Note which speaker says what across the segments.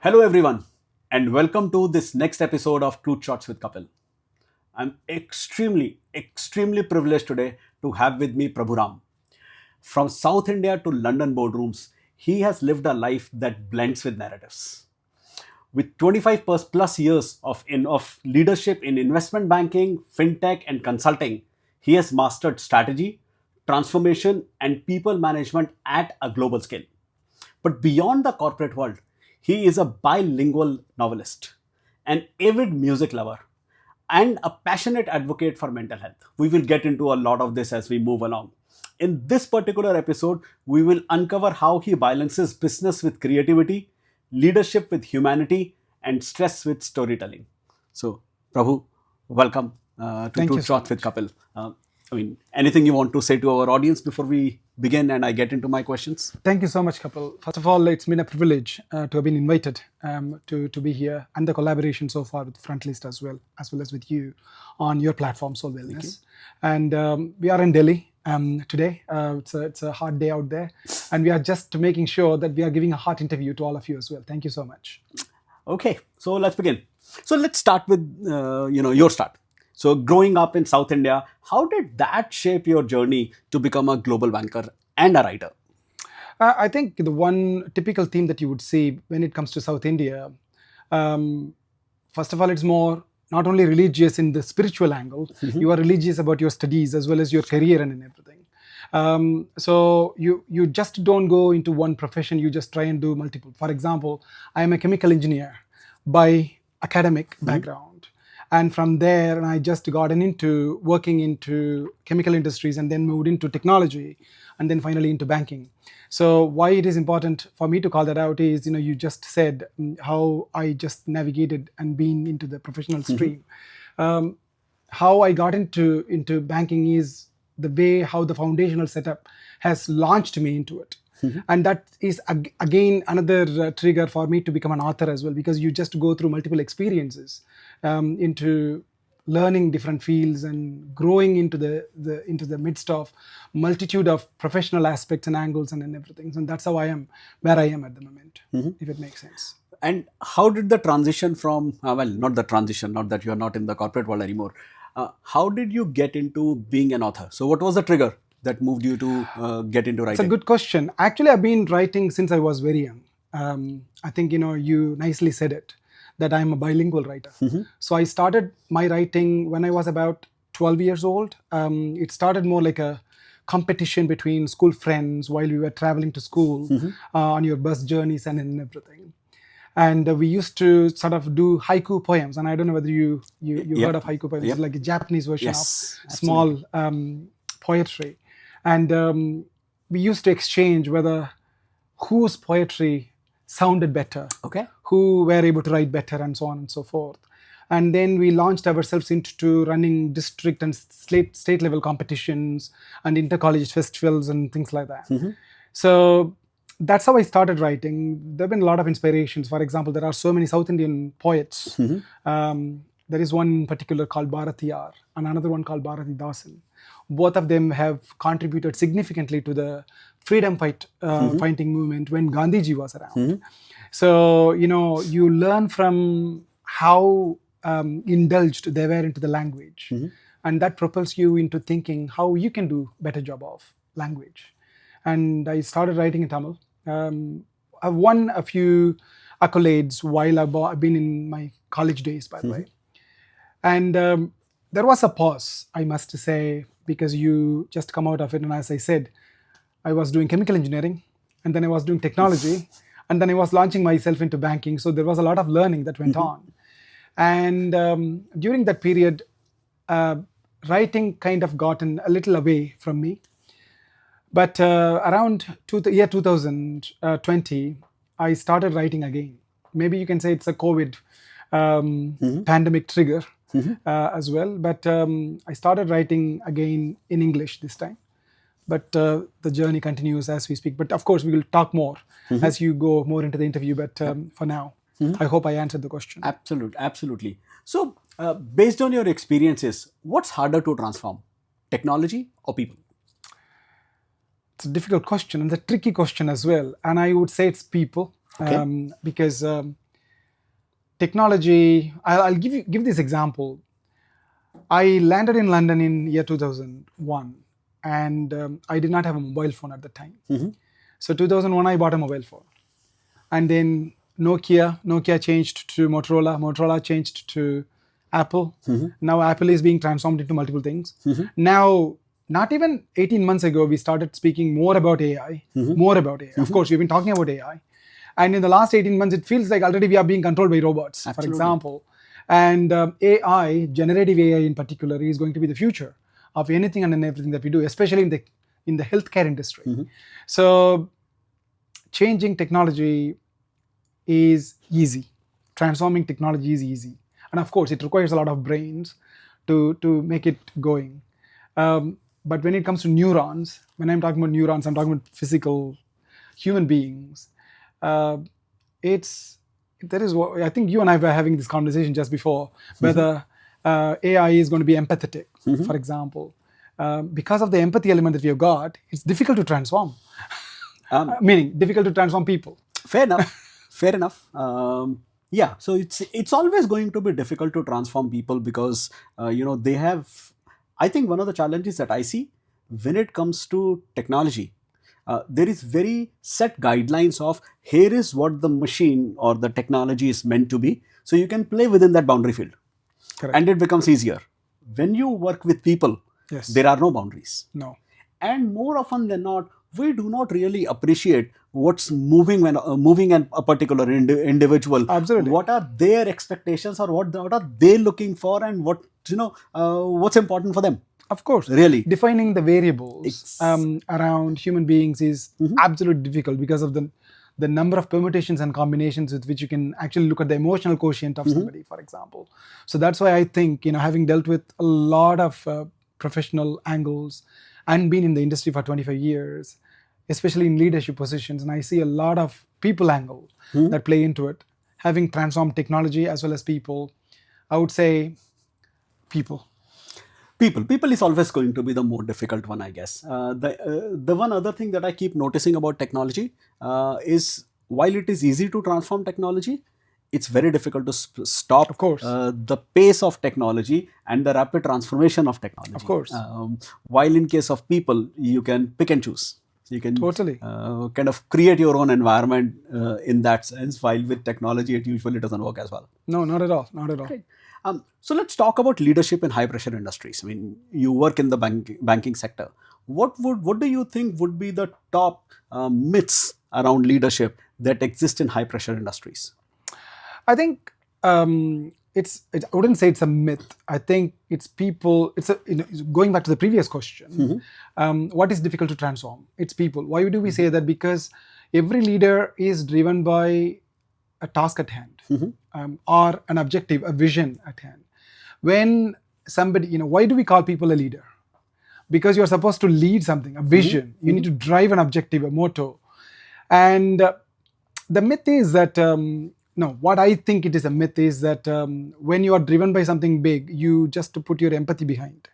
Speaker 1: Hello, everyone, and welcome to this next episode of Truth Shots with Kapil. I'm extremely privileged today to have with me Prabhu Ram. From South India to London boardrooms, he has lived a life that blends with narratives. With 25 plus years of leadership in investment banking, fintech, and consulting, he has mastered strategy, transformation, and people management at a global scale. But beyond the corporate world, he is a bilingual novelist, an avid music lover, and a passionate advocate for mental health. We will get into a lot of this as we move along. In this particular episode, we will uncover how he balances business with creativity, leadership with humanity, and stress with storytelling. So, Prabhu, welcome to
Speaker 2: Thank you
Speaker 1: Truth
Speaker 2: so
Speaker 1: Shots with
Speaker 2: much.
Speaker 1: Kapil. Anything you want to say to our audience before we begin and I get into my questions?
Speaker 2: Thank you so much, Kapil. First of all, it's been a privilege to have been invited to be here and the collaboration so far with Frontlist as well as with you on your platform, Soul Wellness. And we are in Delhi today. It's a hot day out there. And we are just making sure that we are giving a hot interview to all of you as well. Thank you so much.
Speaker 1: Okay, so let's begin. So let's start with your start. So growing up in South India, how did that shape your journey to become a global banker and a writer?
Speaker 2: I think the one typical theme that you would see when it comes to South India, um, first of all, it's more not only religious in the spiritual angle, you are religious about your studies as well as your career and in everything. So you just don't go into one profession, you just try and do multiple. For example, I am a chemical engineer by academic background. And from there, I just gotten into working into chemical industries and then moved into technology and then finally into banking. So why it is important for me to call that out is, you just said how I just navigated and been into the professional stream. Um, how I got into banking is the way how the foundational setup has launched me into it. And that is again another trigger for me to become an author as well, because you just go through multiple experiences into learning different fields and growing into the midst of multitude of professional aspects and angles and everything. And that's how I am where I am at the moment, if it makes sense.
Speaker 1: And how did the transition from, not the transition, not that you are not in the corporate world anymore. How did you get into being an author? So what was the trigger that moved you to get into
Speaker 2: It's a
Speaker 1: writing?
Speaker 2: good question. Actually, I've been writing since I was very young. I think you nicely said it that I'm a bilingual writer. So I started my writing when I was about 12 years old. It started more like a competition between school friends while we were traveling to school on your bus journeys and everything. And we used to sort of do haiku poems. And I don't know whether you
Speaker 1: Yep.
Speaker 2: heard of haiku poems.
Speaker 1: Yep.
Speaker 2: It's like a Japanese version of
Speaker 1: Yes,
Speaker 2: small poetry. And we used to exchange whether whose poetry sounded better,
Speaker 1: Okay.
Speaker 2: who were able to write better, and so on and so forth. And then we launched ourselves into running district and state level competitions and intercollege festivals and things like that. So that's how I started writing. There have been a lot of inspirations. For example, there are so many South Indian poets. There is one in particular called Bharatiyar and another one called Bharati Dasan. Both of them have contributed significantly to the freedom fighting movement when Gandhiji was around. So, you learn from how indulged they were into the language. And that propels you into thinking how you can do better job of language. And I started writing in Tamil. I've won a few accolades while I've been in my college days, by the way. And there was a pause, I must say, because you just come out of it. And as I said, I was doing chemical engineering, and then I was doing technology, and then I was launching myself into banking. So there was a lot of learning that went on. And during that period, writing kind of gotten a little away from me. But around year 2020, I started writing again. Maybe you can say it's a COVID pandemic trigger as well. But I started writing again in English this time. But the journey continues as we speak. But of course, we will talk more as you go more into the interview. But for now, I hope I answered the question.
Speaker 1: Absolutely. So, based on your experiences, what's harder to transform, technology or people?
Speaker 2: It's a difficult question and a tricky question as well. And I would say it's people.
Speaker 1: Okay.
Speaker 2: Because technology. I'll give this example. I landed in London in year 2001, and I did not have a mobile phone at the time. So 2001, I bought a mobile phone, and then Nokia changed to Motorola changed to Apple. Now Apple is being transformed into multiple things. Now, not even 18 months ago, we started speaking more about AI. More about AI. Of course, we've been talking about AI. And in the last 18 months, it feels like already we are being controlled by robots,
Speaker 1: Absolutely.
Speaker 2: for example. And AI, generative AI in particular, is going to be the future of anything and everything that we do, especially in the healthcare industry. So changing technology is easy. Transforming technology is easy. And of course, it requires a lot of brains to make it going. But when it comes to neurons, when I'm talking about neurons, I'm talking about physical human beings. I think you and I were having this conversation just before, whether AI is going to be empathetic, for example. Because of the empathy element that we have got, it's difficult to transform. Meaning, difficult to transform people.
Speaker 1: Fair enough. Fair enough. Yeah, so it's always going to be difficult to transform people because they have. I think one of the challenges that I see when it comes to technology, there is very set guidelines of here is what the machine or the technology is meant to be. So you can play within that boundary field.
Speaker 2: Correct.
Speaker 1: And it becomes easier. When you work with people,
Speaker 2: Yes.
Speaker 1: there are no boundaries.
Speaker 2: No.
Speaker 1: And more often than not, we do not really appreciate what's moving when moving a particular individual.
Speaker 2: Absolutely.
Speaker 1: What are their expectations, or what are they looking for, and what's important for them.
Speaker 2: Of course.
Speaker 1: Really.
Speaker 2: Defining the variables around human beings is absolutely difficult because of the number of permutations and combinations with which you can actually look at the emotional quotient of somebody, for example. So that's why I think, having dealt with a lot of professional angles and been in the industry for 25 years, especially in leadership positions, and I see a lot of people angle that play into it. Having transformed technology as well as people, I would say people.
Speaker 1: People is always going to be the more difficult one, I guess. The one other thing that I keep noticing about technology is while it is easy to transform technology, it's very difficult to stop
Speaker 2: Of course.
Speaker 1: The pace of technology and the rapid transformation of technology.
Speaker 2: Of course.
Speaker 1: While in case of people, you can pick and choose. You can
Speaker 2: Totally.
Speaker 1: kind of create your own environment in that sense, while with technology, it usually doesn't work as well.
Speaker 2: No, not at all. Not at all.
Speaker 1: Okay. So let's talk about leadership in high pressure industries. I mean, you work in the banking sector. What do you think would be the top myths around leadership that exist in high pressure industries?
Speaker 2: I think I wouldn't say it's a myth. I think it's people. Going back to the previous question. What is difficult to transform? It's people. Why do we say that? Because every leader is driven by a task at hand, or an objective, a vision at hand. When somebody, why do we call people a leader? Because you're supposed to lead something, a vision. You need to drive an objective, a motto. And the myth is that, what I think it is a myth is that when you are driven by something big, you just to put your empathy behind,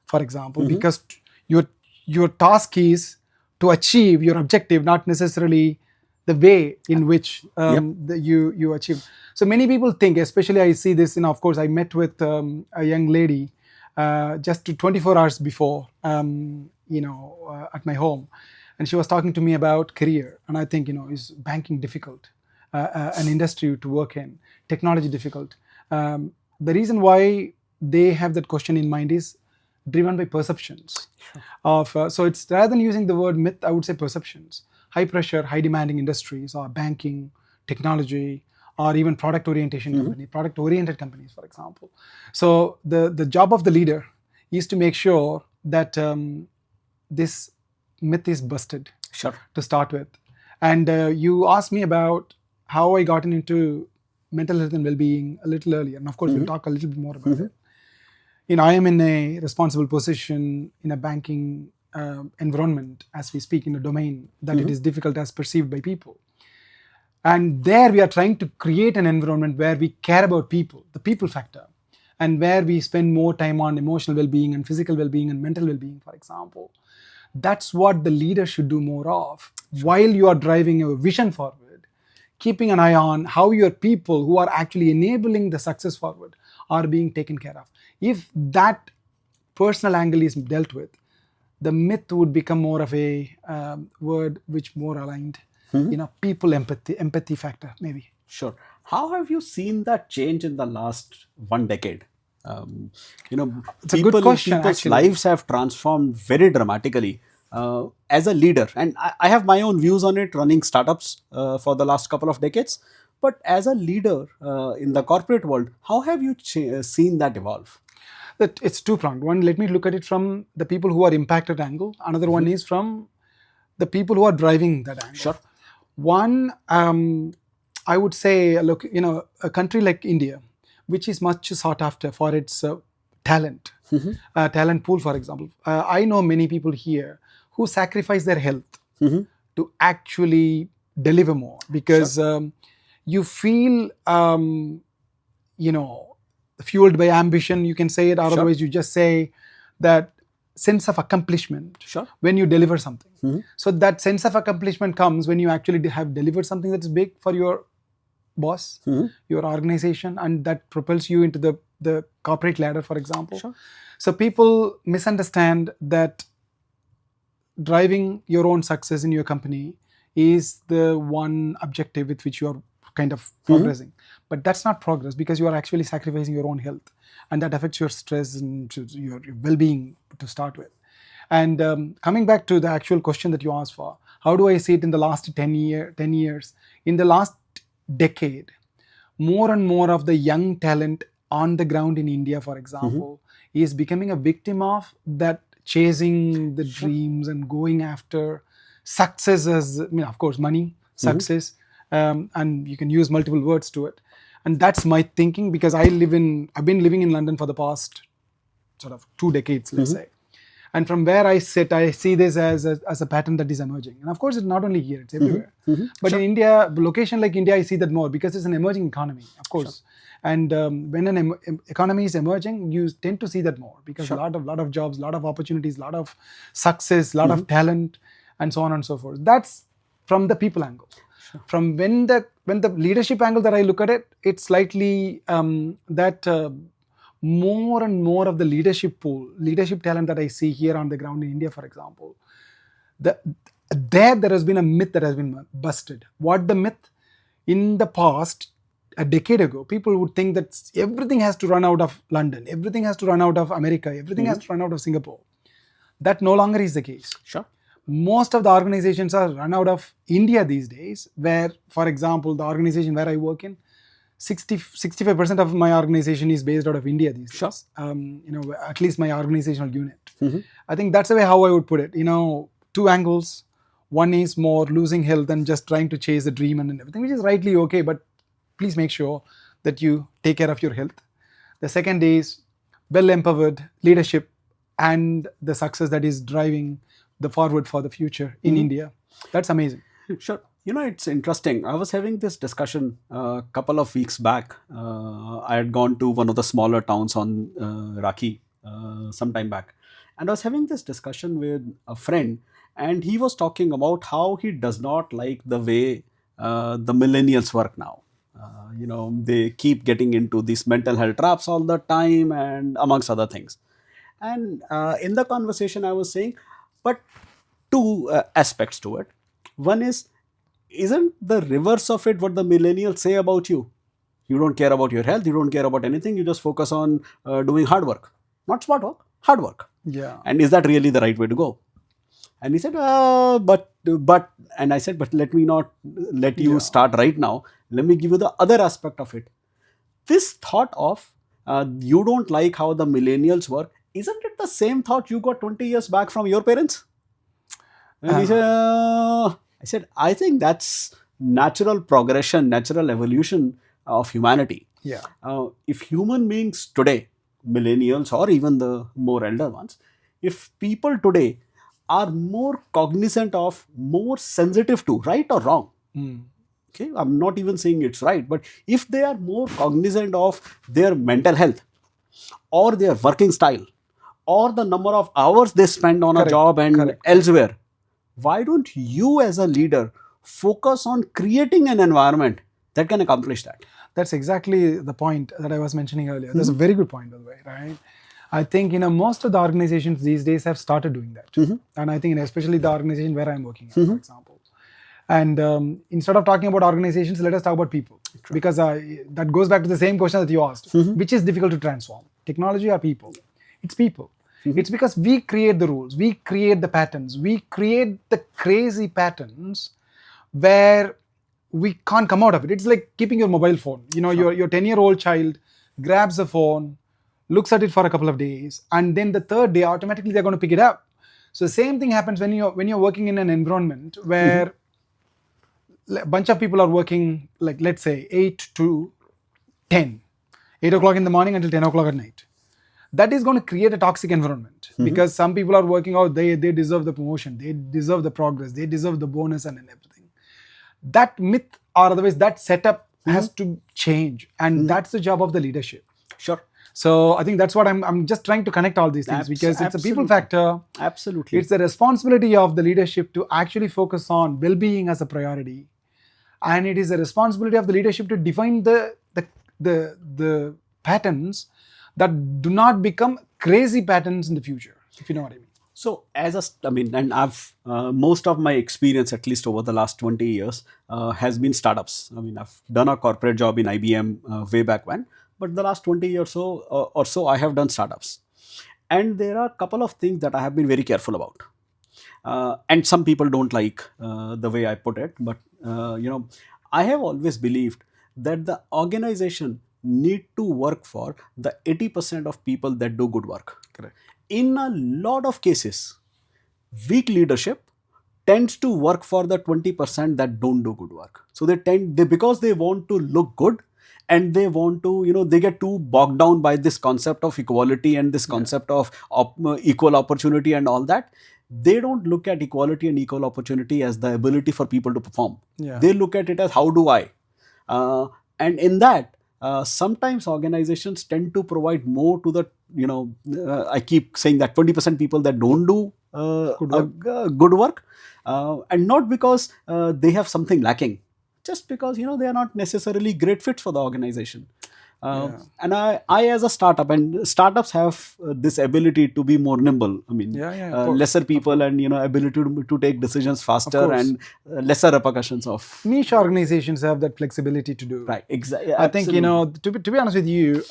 Speaker 2: for example, because your task is to achieve your objective, not necessarily the way in which you achieve. So many people think, especially I see this, of course, I met with a young lady just 24 hours before, at my home. And she was talking to me about career. And I think, is banking difficult? An industry to work in, technology difficult. The reason why they have that question in mind is driven by perceptions. So it's rather than using the word myth, I would say perceptions. High pressure, high demanding industries, or banking, technology, or even product oriented companies, for example. So the job of the leader is to make sure that this myth is busted.
Speaker 1: Sure. To
Speaker 2: start with. And you asked me about how I gotten into mental health and well-being a little earlier. And of course, we'll talk a little bit more about it. I am in a responsible position in a banking environment as we speak, in a domain that it is difficult as perceived by people. And there we are trying to create an environment where we care about people, the people factor, and where we spend more time on emotional well-being and physical well-being and mental well-being, for example. That's what the leader should do more of. While you are driving your vision forward, keeping an eye on how your people who are actually enabling the success forward are being taken care of. If that personal angle is dealt with, the myth would become more of a word which more aligned, people empathy factor maybe.
Speaker 1: Sure. How have you seen that change in the last 1 decade? Um,
Speaker 2: It's a good question,
Speaker 1: people's
Speaker 2: actually.
Speaker 1: lives have transformed very dramatically. As a leader, and I have my own views on it, running startups for the last couple of decades. But as a leader in the corporate world, how have you seen that evolve?
Speaker 2: That it's two pronged. One, let me look at it from the people who are impacted angle. Another one is from the people who are driving that angle.
Speaker 1: Sure.
Speaker 2: One, I would say, look, a country like India, which is much sought after for its talent, talent pool, for example. I know many people here who sacrifice their health to actually deliver more, because you feel, fueled by ambition, you can say it, or otherwise you just say that sense of accomplishment when you deliver something. So that sense of accomplishment comes when you actually have delivered something that's big for your boss, your organization, and that propels you into the corporate ladder, for example. So people misunderstand that driving your own success in your company is the one objective with which you are kind of progressing. But that's not progress, because you are actually sacrificing your own health, and that affects your stress and your well-being to start with. And coming back to the actual question that you asked for, how do I see it in the last 10 years? In the last decade, more and more of the young talent on the ground in India, for example, is becoming a victim of that chasing the dreams and going after success as, of course, money, success, and you can use multiple words to it. And that's my thinking, because I've been living in London for the past sort of 2 decades, let's say. And from where I sit, I see this as a pattern that is emerging. And of course, it's not only here, it's everywhere. But in India, a location like India, I see that more, because it's an emerging economy, of course. And when an economy is emerging, you tend to see that more, because a lot of jobs, a lot of opportunities, a lot of success, a lot of talent, and so on and so forth. That's from the people angle. From when the leadership angle that I look at it, it's slightly that more and more of the leadership pool, leadership talent that I see here on the ground in India, for example, there has been a myth that has been busted. What the myth? In the past, a decade ago, people would think that everything has to run out of London, everything has to run out of America, everything has to run out of Singapore. That no longer is the case. Most of the organizations are run out of India these days, where, for example, the organization where I work in, 65% of my organization is based out of India these days. At least my organizational unit. I think that's the way how I would put it. Two angles. One is more losing health and just trying to chase the dream and everything, which is rightly okay, but please make sure that you take care of your health. The second is well-empowered leadership and the success that is driving the forward for the future in India. That's amazing.
Speaker 1: Sure. It's interesting. I was having this discussion a couple of weeks back. I had gone to one of the smaller towns on Rakhi some time back. And I was having this discussion with a friend, and he was talking about how he does not like the way the millennials work now. They keep getting into these mental health traps all the time, and amongst other things. And in the conversation, I was saying, but two aspects to it. One is, isn't the reverse of it what the millennials say about you? You don't care about your health, you don't care about anything, you just focus on doing hard work. Not smart work, hard work.
Speaker 2: Yeah.
Speaker 1: And is that really the right way to go? And he said, but, and I said, but let me not let you start right now. Let me give you the other aspect of it. This thought of you don't like how the millennials work, isn't it the same thought you got 20 years back from your parents? And he said, I said, I think that's natural progression, natural evolution of humanity.
Speaker 2: Yeah.
Speaker 1: If human beings today, millennials or even the more elder ones, if people today are more cognizant of, more sensitive to, right or wrong, okay, I'm not even saying it's right, but if they are more cognizant of their mental health or their working style or the number of hours they spend on a job and elsewhere, why don't you as a leader focus on creating an environment that can accomplish that.
Speaker 2: That's exactly the point that I was mentioning earlier. That's a very good point, by the way, right? I think most of the organizations these days have started doing that, and I think especially the organization where I'm working at, for example. And instead of talking about organizations, let us talk about people, because that goes back to the same question that you asked, which is difficult to transform, technology or people? It's people. It's because we create the rules, we create the patterns, we create the crazy patterns where we can't come out of it. It's like keeping your mobile phone. Your 10-year-old child grabs the phone, looks at it for a couple of days, and then the third day automatically they're going to pick it up. So the same thing happens when you're working in an environment where a bunch of people are working, like let's say 8 to 10, 8 o'clock in the morning until 10 o'clock at night. That is going to create a toxic environment, because some people are working out, they deserve the promotion, they deserve the progress, they deserve the bonus and everything. That myth, or otherwise that setup, has to change, and that's the job of the leadership.
Speaker 1: Sure.
Speaker 2: So I think that's what I'm just trying to connect all these things, because it's a people factor.
Speaker 1: Absolutely.
Speaker 2: It's the responsibility of the leadership to actually focus on well-being as a priority, and it is the responsibility of the leadership to define the patterns that do not become crazy patterns in the future, if you know what I mean.
Speaker 1: So and I've most of my experience, at least over the last 20 years, has been startups. I've done a corporate job in IBM way back when, but the last 20 years or so, I have done startups. And there are a couple of things that I have been very careful about. And some people don't like the way I put it, but I have always believed that the organization need to work for the 80% of people that do good work.
Speaker 2: Correct.
Speaker 1: In a lot of cases, weak leadership tends to work for the 20% that don't do good work. So because they want to look good, and they want to, they get too bogged down by this concept of equality and this concept of equal opportunity and all that. They don't look at equality and equal opportunity as the ability for people to perform.
Speaker 2: Yeah.
Speaker 1: They look at it as, how do I? And in that, sometimes organizations tend to provide more to the, I keep saying that 20% people that don't do good work, and not because they have something lacking, just because they are not necessarily great fits for the organization. And I as a startup, and startups have this ability to be more nimble. Lesser people, and ability to take decisions faster, and lesser repercussions of
Speaker 2: niche organizations have that flexibility to do.
Speaker 1: Right, exactly.
Speaker 2: I think to be honest with you,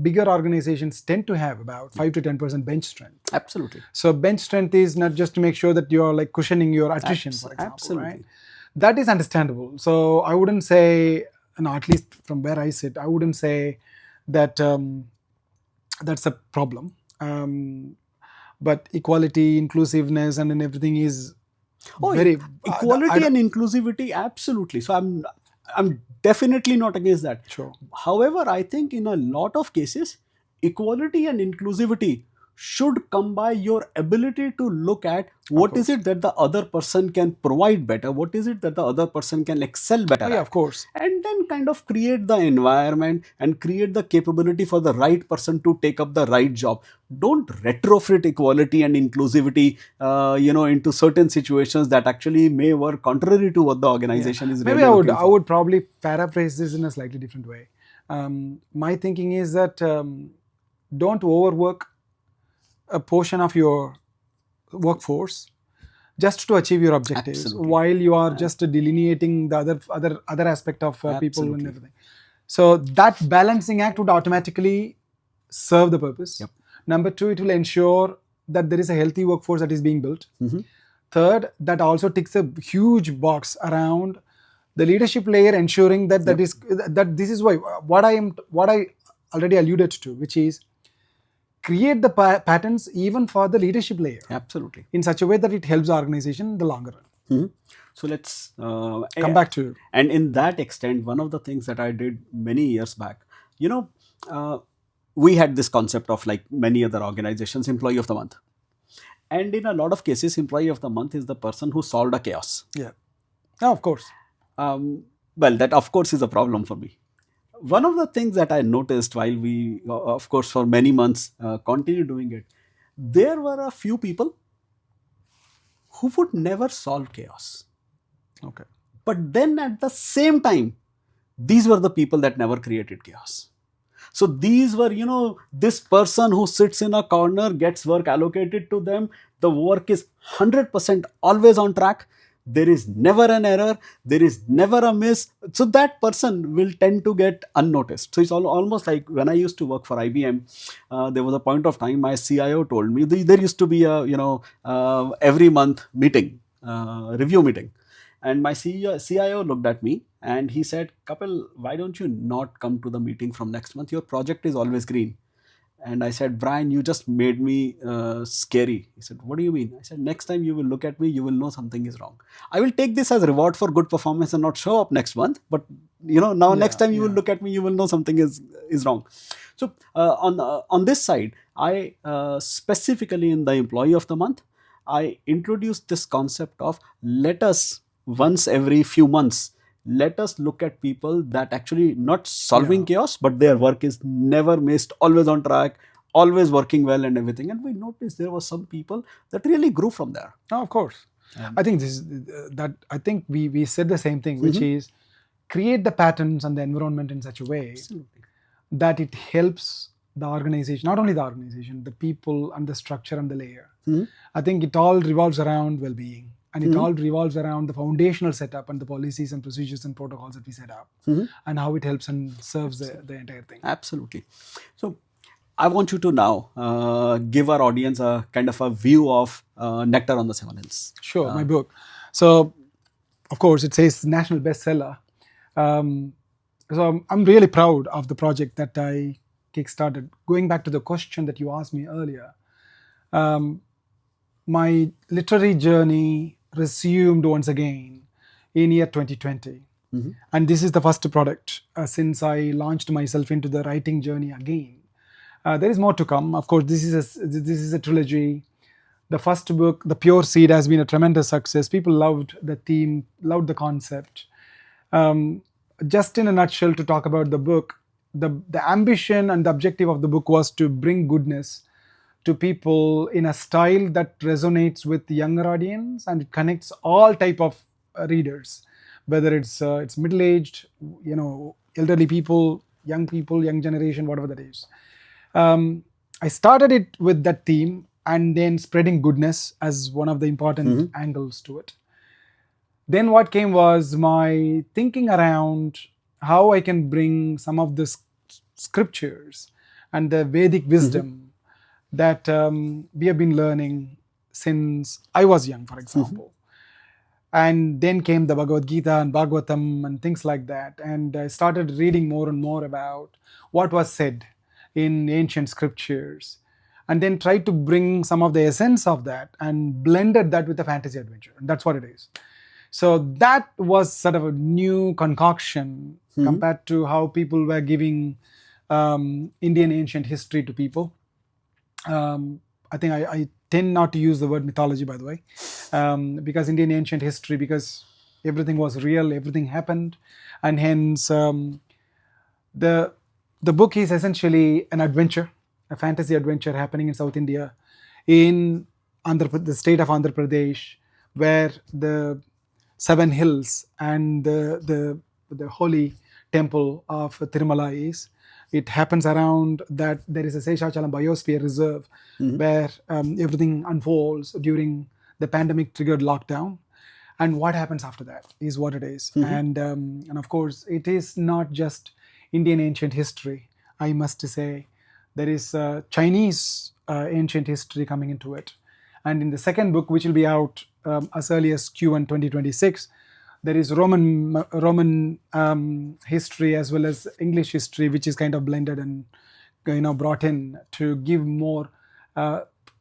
Speaker 2: bigger organizations tend to have about 5 to 10% bench strength.
Speaker 1: Absolutely.
Speaker 2: So bench strength is not just to make sure that you're like cushioning your attrition, for example. Absolutely. Right? That is understandable. So I wouldn't say, at least from where I sit, I wouldn't say that that's a problem. But equality, inclusiveness, and then everything is very
Speaker 1: equality and inclusivity. Absolutely. So I'm definitely not against that.
Speaker 2: Sure.
Speaker 1: However, I think in a lot of cases, equality and inclusivity should come by your ability to look at what is it that the other person can provide better, what is it that the other person can excel better at.
Speaker 2: Of course.
Speaker 1: And then kind of create the environment and create the capability for the right person to take up the right job. Don't retrofit equality and inclusivity into certain situations that actually may work contrary to what the organization is really looking for.
Speaker 2: I would probably paraphrase this in a slightly different way. My thinking is that don't overwork a portion of your workforce just to achieve your objectives. Absolutely. While you are just delineating the other aspect of people and everything. So that balancing act would automatically serve the purpose.
Speaker 1: Yep.
Speaker 2: Number 2, it will ensure that there is a healthy workforce that is being built. Third, that also ticks a huge box around the leadership layer, ensuring that this is why what I already alluded to, which is create the patterns even for the leadership layer.
Speaker 1: Absolutely.
Speaker 2: In such a way that it helps the organization in the longer run.
Speaker 1: So let's
Speaker 2: come back to.
Speaker 1: And in that extent, one of the things that I did many years back, we had this concept of, like many other organizations, employee of the month. And in a lot of cases, employee of the month is the person who solved a chaos.
Speaker 2: Yeah. Oh, of course.
Speaker 1: Well, that of course is a problem for me. One of the things that I noticed while we, of course, for many months continue doing it, there were a few people who would never solve chaos.
Speaker 2: Okay.
Speaker 1: But then at the same time, these were the people that never created chaos. So these were, this person who sits in a corner gets work allocated to them. The work is 100% always on track. There is never an error. There is never a miss. So that person will tend to get unnoticed. So it's almost like when I used to work for IBM, there was a point of time my CIO told me there used to be a, every month meeting, review meeting. And my CIO looked at me and he said, Kapil, why don't you not come to the meeting from next month? Your project is always green. And I said, Brian, you just made me scary. He said, what do you mean? I said, next time you will look at me, you will know something is wrong. I will take this as reward for good performance and not show up next month. But, now next time you will look at me, you will know something is wrong. So on this side, I specifically in the employee of the month, I introduced this concept of let us once every few months, let us look at people that actually not solving chaos, but their work is never missed, always on track, always working well and everything. And we noticed there were some people that really grew from there.
Speaker 2: Oh, of course. I think this is that. I think we said the same thing, which is create the patterns and the environment in such a way that it helps the organization, not only the organization, the people and the structure and the layer. I think it all revolves around well-being, and it all revolves around the foundational setup and the policies and procedures and protocols that we set up, and how it helps and serves the entire thing.
Speaker 1: Absolutely. So I want you to now give our audience a kind of a view of Nectar on the Seven Hills.
Speaker 2: Sure, my book. So, of course, it says national bestseller. So I'm really proud of the project that I kickstarted. Going back to the question that you asked me earlier, my literary journey resumed once again in year 2020. And this is the first product since I launched myself into the writing journey again. There is more to come. Of course, this is a trilogy. The first book, The Pure Seed, has been a tremendous success. People loved the theme, loved the concept. Just in a nutshell, to talk about the book, the ambition and the objective of the book was to bring goodness to people in a style that resonates with the younger audience, and it connects all type of readers, whether it's middle-aged, elderly people, young generation, whatever that is. I started it with that theme, and then spreading goodness as one of the important angles to it. Then what came was my thinking around how I can bring some of the scriptures and the Vedic wisdom that we have been learning since I was young, for example. And then came the Bhagavad Gita and Bhagavatam and things like that. And I started reading more and more about what was said in ancient scriptures, and then tried to bring some of the essence of that and blended that with a fantasy adventure. And that's what it is. So that was sort of a new concoction compared to how people were giving Indian ancient history to people. I think I tend not to use the word mythology, by the way, because Indian ancient history, because everything was real, everything happened, and hence the book is essentially an adventure, a fantasy adventure happening in South India, in the state of Andhra Pradesh, where the 7 hills and the holy temple of Tirumala is. It happens around that there is a Seshachalam Biosphere Reserve where everything unfolds during the pandemic triggered lockdown. And what happens after that is what it is. And of course, it is not just Indian ancient history. I must say there is Chinese ancient history coming into it. And in the second book, which will be out as early as Q1 2026, there is Roman history as well as English history, which is kind of blended and brought in to give more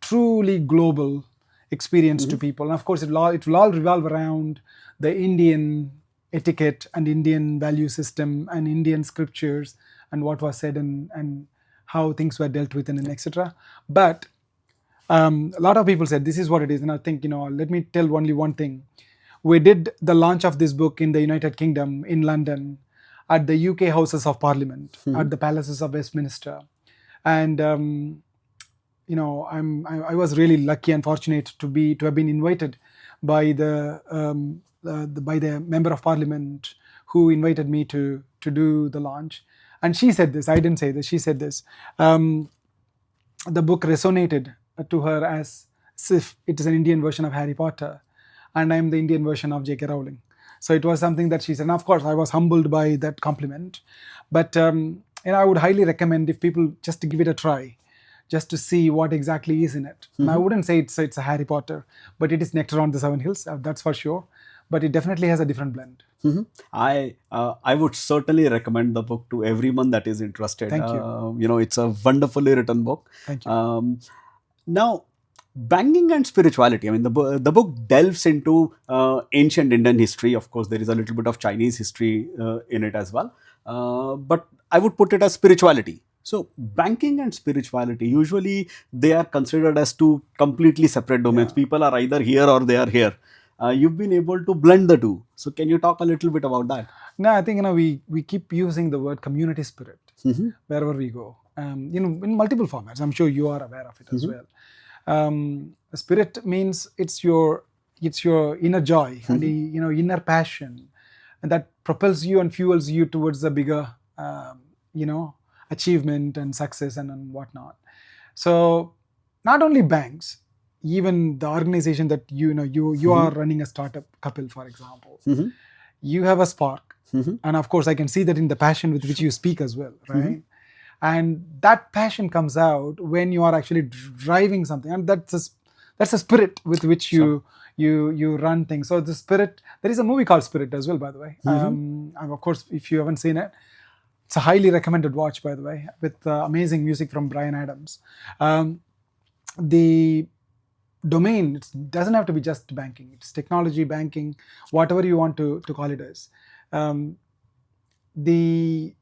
Speaker 2: truly global experience to people. And of course, it will all revolve around the Indian etiquette and Indian value system and Indian scriptures and what was said and how things were dealt with and etc. But a lot of people said this is what it is, and I think let me tell only one thing. We did the launch of this book in the United Kingdom, in London, at the UK Houses of Parliament, at the Palaces of Westminster. And, I was really lucky and fortunate to have been invited by the by the member of parliament who invited me to do the launch. And she said this. I didn't say this. She said this. The book resonated to her as if it is an Indian version of Harry Potter, and I'm the Indian version of J.K. Rowling. So it was something that she said. And of course, I was humbled by that compliment. But I would highly recommend if people just to give it a try, just to see what exactly is in it. And I wouldn't say it's a Harry Potter, but it is Nectar on the Seven Hills. That's for sure. But it definitely has a different blend.
Speaker 1: I would certainly recommend the book to everyone that is interested.
Speaker 2: Thank you.
Speaker 1: It's a wonderfully written book.
Speaker 2: Thank you.
Speaker 1: Now, banking and spirituality. I mean, the book delves into ancient Indian history. Of course, there is a little bit of Chinese history in it as well. But I would put it as spirituality. So, banking and spirituality, usually they are considered as two completely separate domains. People are either here or they are here. You've been able to blend the two. So, can you talk a little bit about that?
Speaker 2: No, I think we keep using the word community spirit wherever we go. In multiple formats. I'm sure you are aware of it as well. Spirit means it's your inner joy and inner passion, and that propels you and fuels you towards the bigger achievement and success and whatnot. So not only banks, even the organization that you are running a startup, Kapil, for example, you have a spark, and of course I can see that in the passion with which you speak as well, right? And that passion comes out when you are actually driving something, and that's a spirit with which you run things. So the spirit, there is a movie called Spirit as well, by the way. And of course, if you haven't seen it, it's a highly recommended watch, by the way, with amazing music from Bryan Adams. The domain, it doesn't have to be just banking. It's technology, banking, whatever you want to call it as. The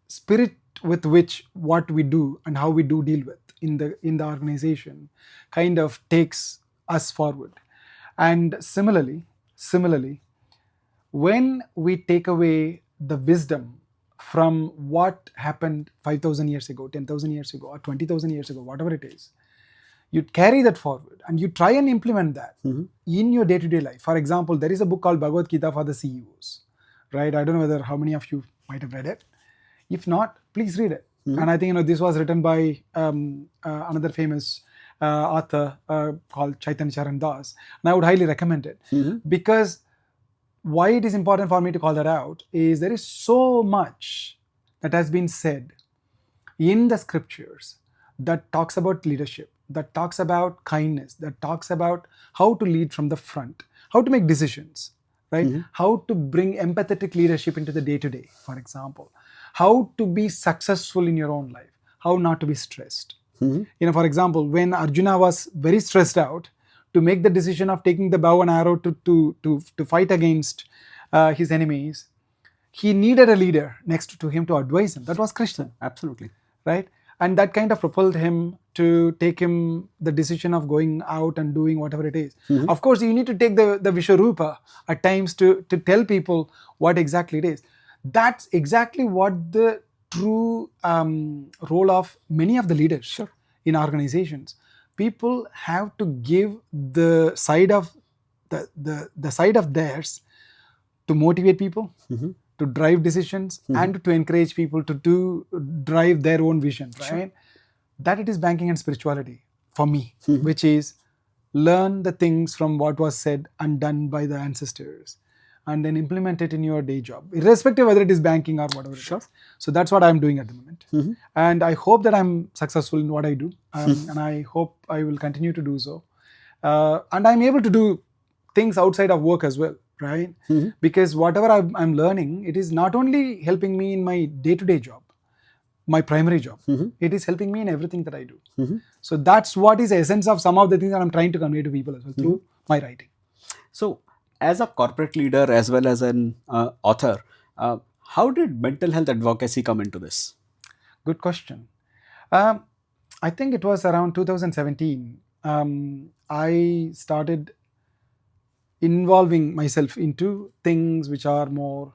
Speaker 2: spirit with which what we do and how we do deal with in the organization kind of takes us forward. And similarly, when we take away the wisdom from what happened 5,000 years ago, 10,000 years ago, or 20,000 years ago, whatever it is, you carry that forward and you try and implement that in your day-to-day life. For example, there is a book called Bhagavad Gita for the CEOs, right? I don't know how many of you might have read it. If not, please read it. And I think this was written by another famous author called Chaitanya Charan Das, and I would highly recommend it. Because why it is important for me to call that out is there is so much that has been said in the scriptures that talks about leadership, that talks about kindness, that talks about how to lead from the front, how to make decisions, right? How to bring empathetic leadership into the day-to-day, for example. How to be successful in your own life, how not to be stressed. For example, when Arjuna was very stressed out to make the decision of taking the bow and arrow to fight against his enemies, he needed a leader next to him to advise him. That was Krishna.
Speaker 1: Absolutely.
Speaker 2: Right? And that kind of propelled him to take him the decision of going out and doing whatever it is. Of course, you need to take the Vishwarupa at times to tell people what exactly it is. That's exactly what the true role of many of the leaders in organizations. People have to give the side of the side of theirs to motivate people, to drive decisions, and to encourage people to drive their own vision, right? That it is banking and spirituality for me, which is learn the things from what was said and done by the ancestors, and then implement it in your day job, irrespective whether it is banking or whatever it is. So that's what I'm doing at the moment. And I hope that I'm successful in what I do. And I hope I will continue to do so. And I'm able to do things outside of work as well, right? Because whatever I'm learning, it is not only helping me in my day-to-day job, my primary job, it is helping me in everything that I do. So that's what is the essence of some of the things that I'm trying to convey to people as well through my writing.
Speaker 1: So, as a corporate leader as well as an author, how did mental health advocacy come into this?
Speaker 2: Good question. I think it was around 2017. I started involving myself into things which are more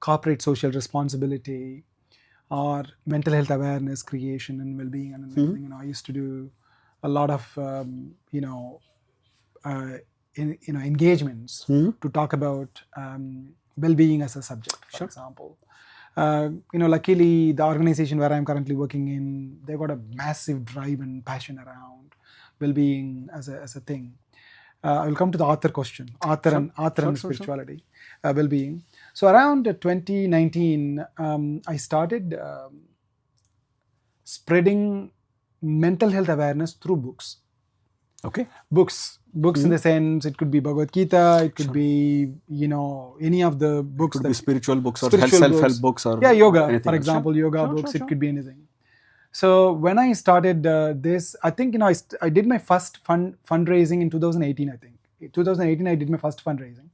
Speaker 2: corporate social responsibility or mental health awareness creation and well-being and everything. I used to do a lot of engagements to talk about well-being as a subject, for example. Luckily, the organization where I'm currently working in, they've got a massive drive and passion around well-being as a thing. I will come to the author question, and spirituality, well-being. So around 2019, I started spreading mental health awareness through books.
Speaker 1: Okay.
Speaker 2: Books in the sense, it could be Bhagavad Gita, it could be any of the books.
Speaker 1: It could be spiritual books or
Speaker 2: spiritual
Speaker 1: self-help books or
Speaker 2: yoga, for example, yoga books. It could be anything. So when I started this, I think I did my first fundraising in 2018. I think 2018 I did my first fundraising,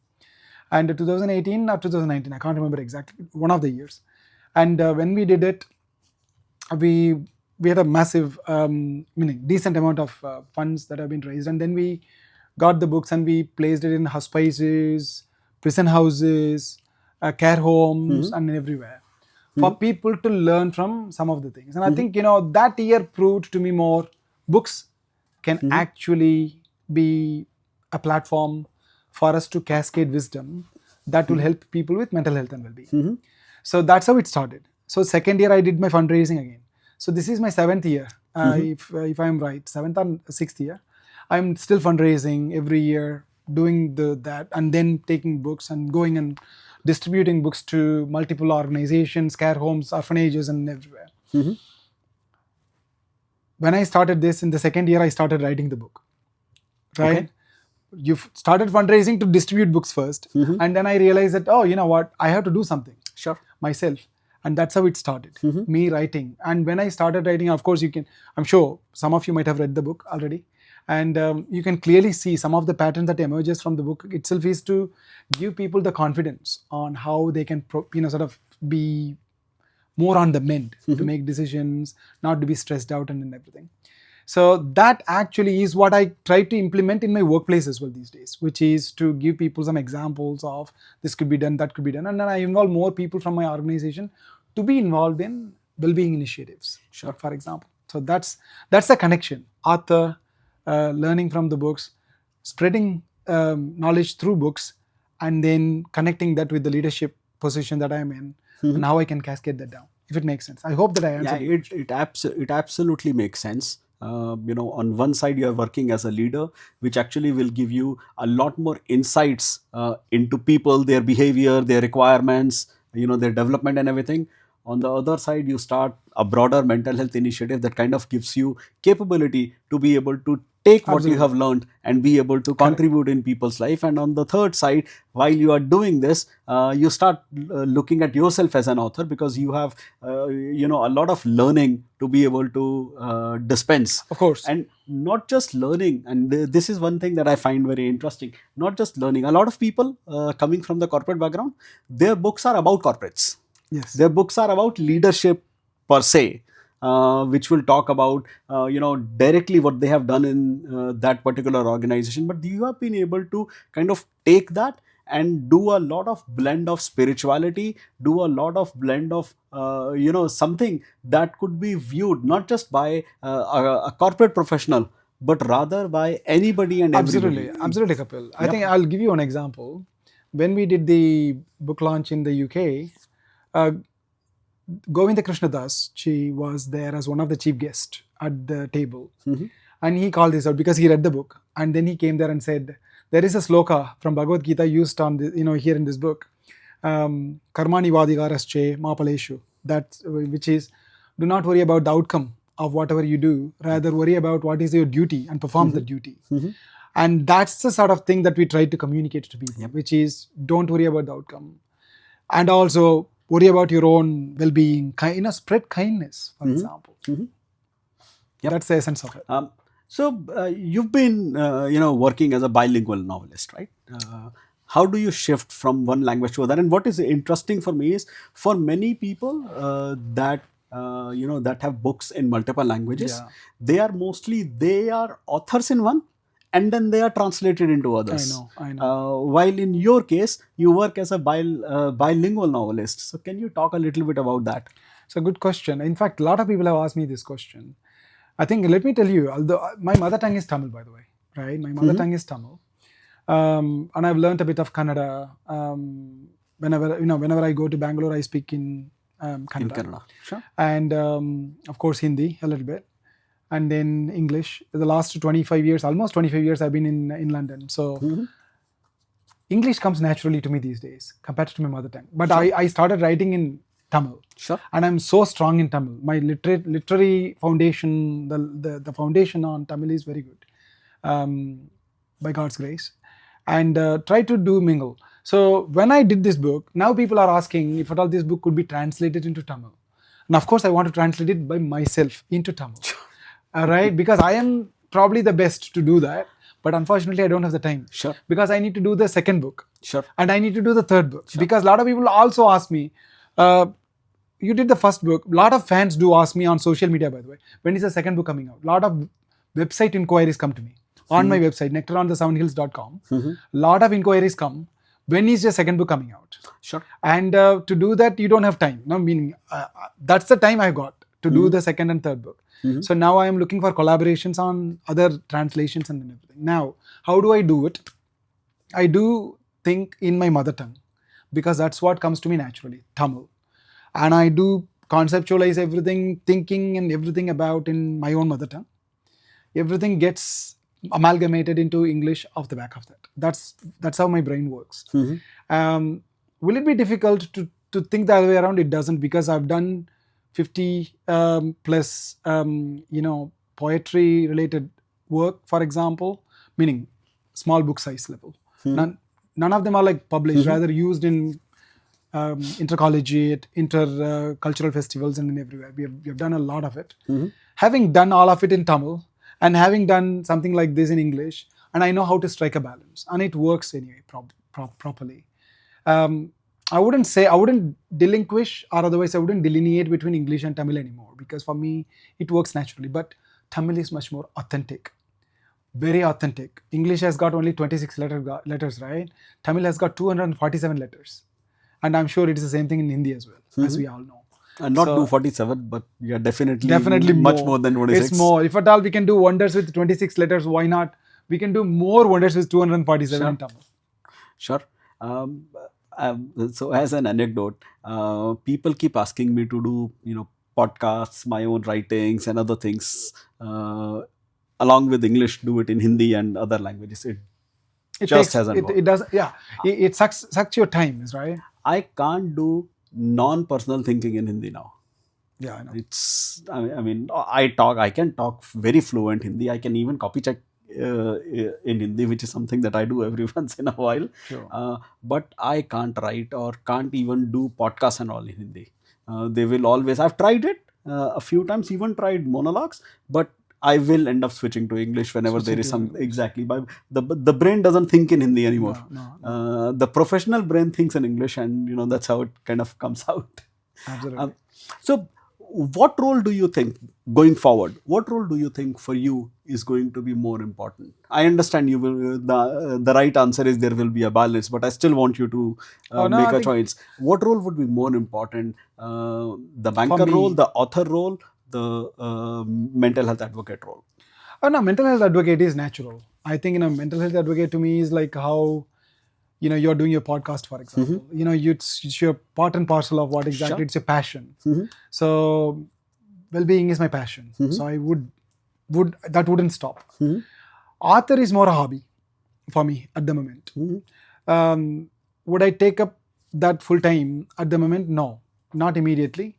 Speaker 2: and 2018 or 2019, I can't remember exactly, one of the years. And when we did it, we had a massive, decent amount of funds that have been raised, and then we got the books and we placed it in hospices, prison houses, care homes, and everywhere, for people to learn from some of the things. And I think that year proved to me more books can actually be a platform for us to cascade wisdom that will help people with mental health and well-being. So that's how it started. So second year I did my fundraising again. So this is my 7th year, if I'm right, 7th or 6th year. I'm still fundraising every year, doing that, and then taking books and going and distributing books to multiple organizations, care homes, orphanages, and everywhere. When I started this, in the second year, I started writing the book. Right? Okay. You started fundraising to distribute books first, and then I realized that, oh, you know what, I have to do something myself. And that's how it started, me writing. And when I started writing, of course, I'm sure some of you might have read the book already. And you can clearly see some of the patterns that emerges from the book itself is to give people the confidence on how they can, sort of be more on the mend to make decisions, not to be stressed out and everything. So that actually is what I try to implement in my workplace as well these days, which is to give people some examples of this could be done, that could be done. And then I involve more people from my organization to be involved in well-being initiatives, for example. So that's the connection. Author, learning from the books, spreading knowledge through books, and then connecting that with the leadership position that I'm in, and how I can cascade that down, if it makes sense. I hope that I answered.
Speaker 1: Yeah, it absolutely makes sense. On one side you are working as a leader, which actually will give you a lot more insights into people, their behavior, their requirements, their development and everything. On the other side, you start a broader mental health initiative that kind of gives you capability to be able to take what you have learned and be able to contribute in people's life. And on the third side, while you are doing this, you start looking at yourself as an author, because you have a lot of learning to be able to dispense.
Speaker 2: Of course.
Speaker 1: And not just learning, and this is one thing that I find very interesting, not just learning. A lot of people coming from the corporate background, their books are about corporates.
Speaker 2: Yes.
Speaker 1: Their books are about leadership per se, which will talk about directly what they have done in that particular organization. But you have been able to kind of take that and do a lot of blend of spirituality, do a lot of blend of something that could be viewed not just by a corporate professional, but rather by anybody and everybody.
Speaker 2: Absolutely, Kapil. I think I'll give you an example. When we did the book launch in the UK, Govinda Krishna Das, she was there as one of the chief guests at the table. And he called this out because he read the book. And then he came there and said, there is a sloka from Bhagavad Gita used on the, here in this book, Karmani Vadigarasche Mapaleshu, which is, do not worry about the outcome of whatever you do, rather worry about what is your duty and perform the duty. And that's the sort of thing that we try to communicate to people, which is, don't worry about the outcome. And also worry about your own well-being, spread kindness, for example. That's the essence of it.
Speaker 1: So you've been, working as a bilingual novelist, right? How do you shift from one language to another? And what is interesting for me is, for many people that have books in multiple languages, they are authors in one, and then they are translated into others.
Speaker 2: I know.
Speaker 1: While in your case, you work as a bilingual novelist. So can you talk a little bit about that?
Speaker 2: It's a good question. In fact, a lot of people have asked me this question. I think, let me tell you, although my mother tongue is Tamil, by the way, right? My mother tongue is Tamil. And I've learnt a bit of Kannada. Whenever I go to Bangalore, I speak in
Speaker 1: In
Speaker 2: Kannada,
Speaker 1: Kannada. Sure.
Speaker 2: and of course Hindi a little bit, and then English. The last 25 years, almost 25 years, I've been in London, so
Speaker 1: Mhm.
Speaker 2: English comes naturally to me these days compared to my mother tongue. But
Speaker 1: Sure.
Speaker 2: I started writing in Tamil,
Speaker 1: Sure.
Speaker 2: and I'm so strong in Tamil. My literary foundation, the foundation on Tamil is very good, by God's grace, and try to do mingle. So when I did this book, now people are asking if at all this book could be translated into Tamil, and of course I want to translate it by myself into Tamil. All right, because I am probably the best to do that, but unfortunately I don't have the time.
Speaker 1: Sure.
Speaker 2: Because I need to do the second book,
Speaker 1: Sure.
Speaker 2: and I need to do the third book. Because a lot of people also ask me, you did the first book. A lot of fans do ask me on social media, by the way, when is the second book coming out? A lot of website inquiries come to me on my website, nectaronthesoundhills.com. A lot of inquiries come. When is your second book coming out?
Speaker 1: Sure.
Speaker 2: And to do that, you don't have time. No, meaning that's the time I got to do the second and third book. So now I am looking for collaborations on other translations and everything. Now, how do I do it? I do think in my mother tongue because that's what comes to me naturally, Tamil. And I do conceptualize everything, thinking and everything about in my own mother tongue. Everything gets amalgamated into English off the back of that. That's how my brain works. Will it be difficult to think the other way around? It doesn't, because I've done 50 plus poetry related work, for example, meaning small book size level. None of them are like published, rather used in intercollegiate, intercultural festivals and everywhere. We have done a lot of it. Having done all of it in Tamil and having done something like this in English, and I know how to strike a balance, and it works anyway properly. I wouldn't delinquish, or otherwise I wouldn't delineate between English and Tamil anymore, because for me it works naturally. But Tamil is much more authentic, very authentic. English has got only 26 letters, right? Tamil has got 247 letters, and I'm sure it is the same thing in Hindi as well, as we all know.
Speaker 1: And not
Speaker 2: So-
Speaker 1: 247, but yeah, definitely
Speaker 2: Definitely
Speaker 1: much more than 26.
Speaker 2: It's more. If at all we can do wonders with 26 letters, why not? We can do more wonders with 247 in Tamil.
Speaker 1: Sure. So as an anecdote, people keep asking me to do, podcasts, my own writings and other things, along with English, do it in Hindi and other languages. It just hasn't worked.
Speaker 2: It does. Yeah, it sucks your time, is right.
Speaker 1: I can't do non-personal thinking in Hindi now.
Speaker 2: Yeah, I know.
Speaker 1: It's, I can talk very fluent Hindi. I can even copy check in Hindi, which is something that I do every once in a while.
Speaker 2: Sure.
Speaker 1: But I can't write or can't even do podcasts and all in Hindi. They will always, I've tried it a few times, even tried monologues, but I will end up switching to English whenever there is some, exactly. The brain doesn't think in Hindi anymore.
Speaker 2: No.
Speaker 1: The professional brain thinks in English, and that's how it kind of comes out.
Speaker 2: Absolutely.
Speaker 1: So what role do you think, going forward, what role do you think for you is going to be more important? I understand you will, the right answer is there will be a balance, but I still want you to make a choice. What role would be more important? The banker role, the author role, the mental health advocate role?
Speaker 2: No, mental health advocate is natural. I think mental health advocate to me is like how you're doing your podcast, for example. It's your part and parcel of what exactly. Sure. It's your passion. So well-being is my passion. So I would that wouldn't stop. Author is more a hobby for me at the moment. Would I take up that full time at the moment? No, not immediately.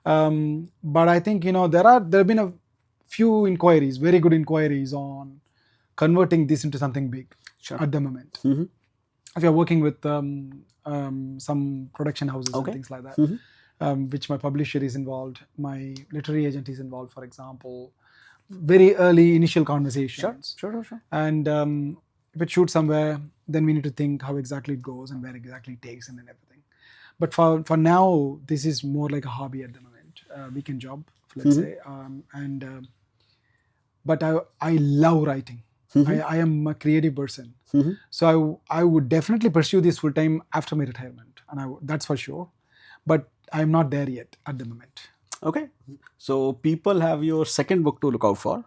Speaker 2: But I think there have been a few inquiries, very good inquiries on converting this into something big. Sure. At the moment. If you're working with some production houses and things like that, which my publisher is involved, my literary agent is involved, for example, very early initial conversations.
Speaker 1: Sure.
Speaker 2: And if it shoots somewhere, then we need to think how exactly it goes and where exactly it takes and everything. But for now, this is more like a hobby at the moment, weekend job, let's say. But I love writing. I am a creative person. So I would definitely pursue this full time after my retirement, and that's for sure. But I'm not there yet at the moment.
Speaker 1: Okay. So people have your second book to look out for.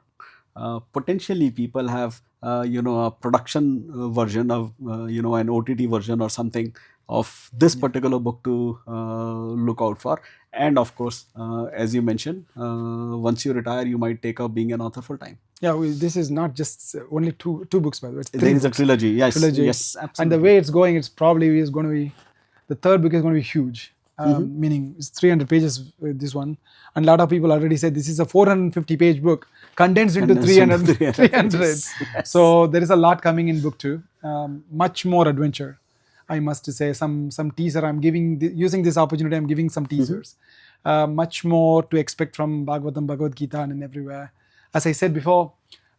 Speaker 1: Potentially people have a production version of, an OTT version or something of this particular book to look out for. And of course, as you mentioned, once you retire, you might take up being an author full time.
Speaker 2: Yeah, this is not just only two books, by the way. It's
Speaker 1: There
Speaker 2: three
Speaker 1: is a
Speaker 2: books.
Speaker 1: trilogy. Yes,
Speaker 2: Trilogy.
Speaker 1: yes,
Speaker 2: And
Speaker 1: absolutely.
Speaker 2: the way it's going, it's probably is going to be, the third book is going to be huge. Meaning it's 300 pages with this one. And a lot of people already said this is a 450-page book condensed into
Speaker 1: Condensed into
Speaker 2: 300.
Speaker 1: 300 pages. Yes.
Speaker 2: So there is a lot coming in book 2. Much more adventure, I must say. Some teaser I'm giving, using this opportunity, I'm giving some teasers. Much more to expect from Bhagavatam, Bhagavad Gita, and everywhere. As I said before,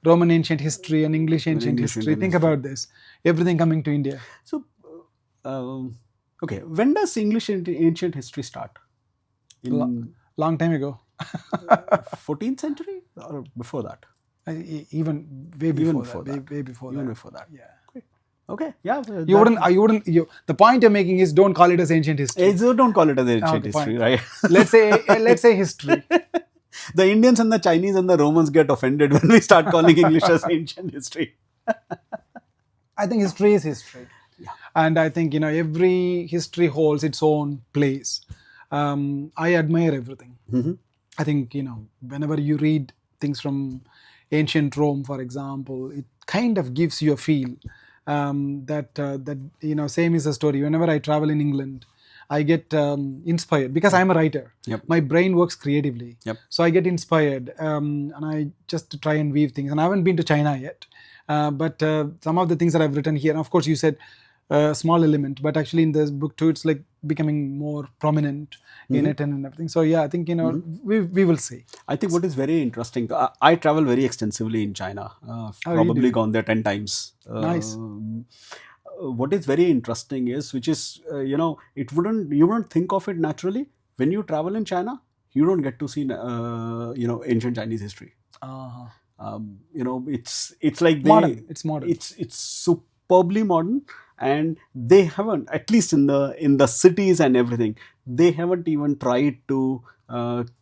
Speaker 2: Roman ancient history and English ancient history. Think about this. Everything coming to India.
Speaker 1: So, okay, when does English ancient history start? In
Speaker 2: Long time ago.
Speaker 1: 14th century or before that?
Speaker 2: Even way before that. Way before that.
Speaker 1: Even before that.
Speaker 2: Yeah.
Speaker 1: Okay. Yeah.
Speaker 2: The point you're making is don't call it as ancient history.
Speaker 1: Don't call it as ancient
Speaker 2: Okay,
Speaker 1: history,
Speaker 2: fine.
Speaker 1: right?
Speaker 2: Let's say history.
Speaker 1: The Indians and the Chinese and the Romans get offended when we start calling English as ancient history.
Speaker 2: I think history is history.
Speaker 1: Yeah.
Speaker 2: And I think, every history holds its own place. I admire everything. I think, whenever you read things from ancient Rome, for example, it kind of gives you a feel that same is the story. Whenever I travel in England, I get inspired because I'm a writer.
Speaker 1: Yep.
Speaker 2: My brain works creatively.
Speaker 1: Yep.
Speaker 2: So I get inspired and I just try and weave things. And I haven't been to China yet. But some of the things that I've written here, and of course you said small element, but actually in this book too, it's like becoming more prominent in it and everything. So yeah, I think, we will see.
Speaker 1: I think what is very interesting, I travel very extensively in China. Probably gone there 10 times.
Speaker 2: Nice.
Speaker 1: What is very interesting is, which is, you wouldn't think of it naturally. When you travel in China, you don't get to see, ancient Chinese history. It's like
Speaker 2: modern. It's modern.
Speaker 1: It's superbly modern, and they haven't, at least in the cities and everything, they haven't even tried to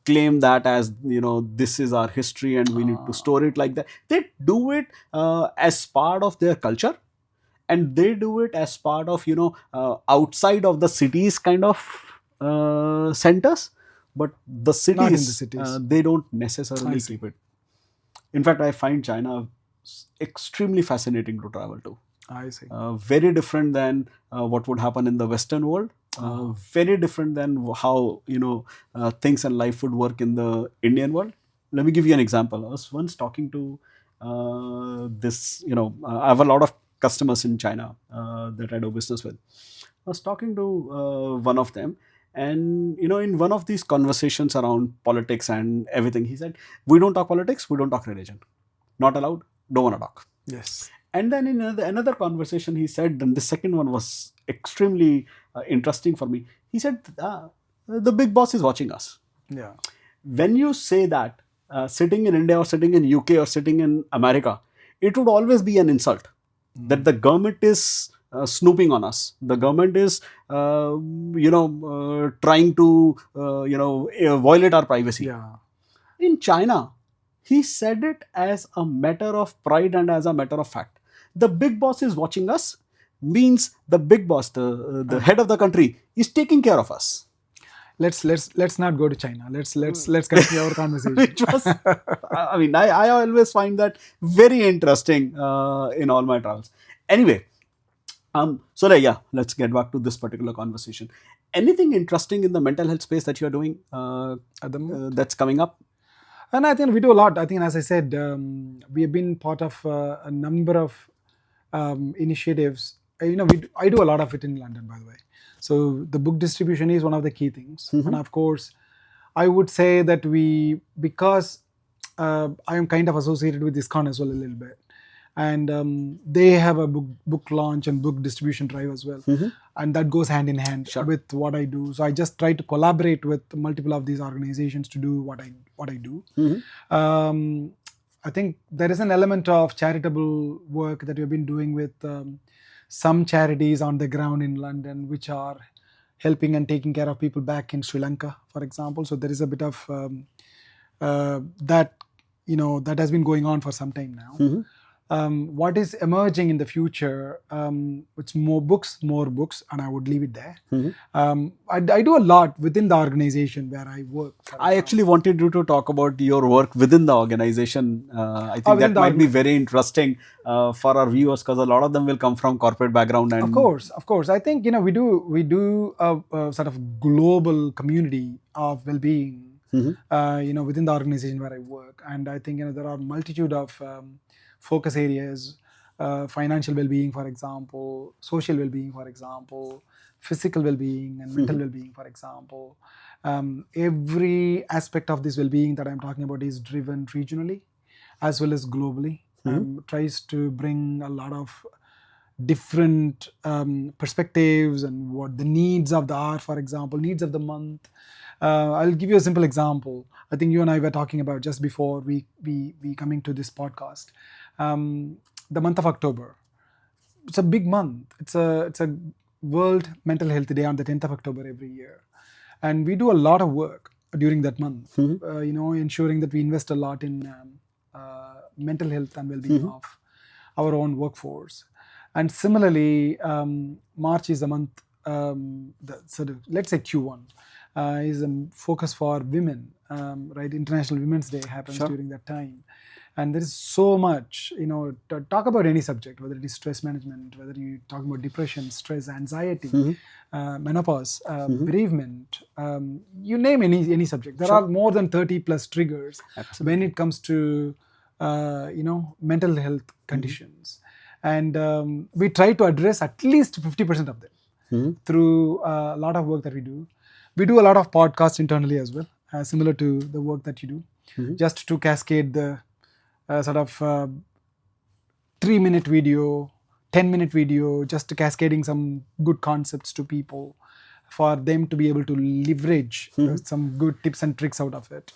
Speaker 1: claim that as, this is our history and we need to store it like that. They do it as part of their culture, and they do it as part of, outside of the cities kind of centers, but the cities,
Speaker 2: Not in the cities.
Speaker 1: They don't necessarily keep it. In fact, I find China extremely fascinating to travel to.
Speaker 2: I see.
Speaker 1: Very different than what would happen in the Western world. Very different than how things and life would work in the Indian world. Let me give you an example. I was once talking to this. I have a lot of customers in China that I do business with. I was talking to one of them, and in one of these conversations around politics and everything, he said, "We don't talk politics. We don't talk religion. Not allowed. Don't want to talk."
Speaker 2: Yes.
Speaker 1: And then in another conversation, he said, and the second one was extremely interesting for me. He said, the big boss is watching us.
Speaker 2: Yeah.
Speaker 1: When you say that, sitting in India or sitting in UK or sitting in America, it would always be an insult that the government is snooping on us. The government is, trying to, violate our privacy.
Speaker 2: Yeah.
Speaker 1: In China, he said it as a matter of pride and as a matter of fact. The big boss is watching us means the big boss, the head of the country, is taking care of us.
Speaker 2: Let's not go to China. Let's continue our conversation.
Speaker 1: Which was, I always find that very interesting in all my travels. Anyway, let's get back to this particular conversation. Anything interesting in the mental health space that you're doing
Speaker 2: At the moment?
Speaker 1: that's coming up?
Speaker 2: And I think we do a lot. I think, as I said, we have been part of a number of initiatives. I do a lot of it in London, by the way. So the book distribution is one of the key things. And of course, I would say that because I am kind of associated with ISKCON as well a little bit. And they have a book launch and book distribution drive as well. And that goes hand in hand with what I do. So I just try to collaborate with multiple of these organizations to do what I do. I think there is an element of charitable work that we've been doing with some charities on the ground in London, which are helping and taking care of people back in Sri Lanka, for example. So there is a bit of that has been going on for some time now. What is emerging in the future? It's more books, and I would leave it there. I do a lot within the organization where I work. For
Speaker 1: I
Speaker 2: example.
Speaker 1: actually wanted you to talk about your work within the organization. I think
Speaker 2: Within
Speaker 1: that
Speaker 2: the
Speaker 1: might be very interesting for our viewers, because a lot of them will come from corporate background and.
Speaker 2: Of course. I think we do a sort of global community of well-being.
Speaker 1: Mhm.
Speaker 2: Within the organization where I work, and I think there are multitude of focus areas, financial well-being, for example, social well-being, for example, physical well-being, and mental well-being, for example. Every aspect of this well-being that I'm talking about is driven regionally as well as globally. Tries to bring a lot of different perspectives and what the needs of the hour, for example, needs of the month. I'll give you a simple example. I think you and I were talking about just before we coming to this podcast. The month of October. It's a big month. It's a World Mental Health Day on the 10th of October every year, and we do a lot of work during that month. Ensuring that we invest a lot in mental health and well-being of our own workforce. And similarly, March is a month, the sort of, let's say Q1 is a focus for women, right? International Women's Day happens during that time. And there is so much, to talk about any subject, whether it is stress management, whether you talk about depression, stress, anxiety, menopause, bereavement, you name any subject. There are more than 30 plus triggers when it comes to, mental health conditions. And we try to address at least 50% of them through a lot of work that we do. We do a lot of podcasts internally as well, similar to the work that you do, just to cascade the sort of 3-minute video, 10-minute video, just cascading some good concepts to people for them to be able to leverage some good tips and tricks out of it.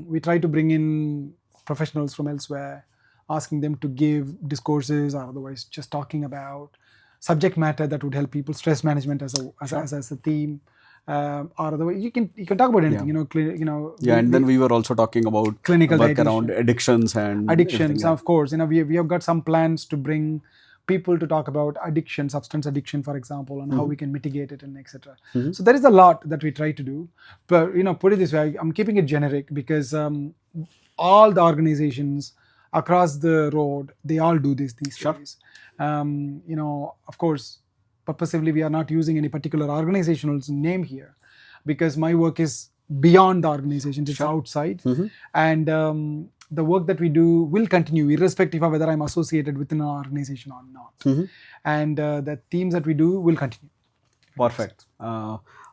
Speaker 2: We try to bring in professionals from elsewhere, asking them to give discourses or otherwise just talking about subject matter that would help people, stress management as a theme, or otherwise you can talk about anything.
Speaker 1: And then we were also talking about
Speaker 2: clinical
Speaker 1: work
Speaker 2: dietitian.
Speaker 1: around addictions and
Speaker 2: Addictions,
Speaker 1: everything.
Speaker 2: of course. We have got some plans to bring people to talk about addiction, substance addiction, for example, and how we can mitigate it and etc. So there is a lot that we try to do. But put it this way, I'm keeping it generic because all the organizations across the road, they all do this these days. Of course, purposively we are not using any particular organizational name here because my work is beyond the organization. It's outside. And the work that we do will continue irrespective of whether I'm associated within an organization or not. And the themes that we do will continue.
Speaker 1: Perfect.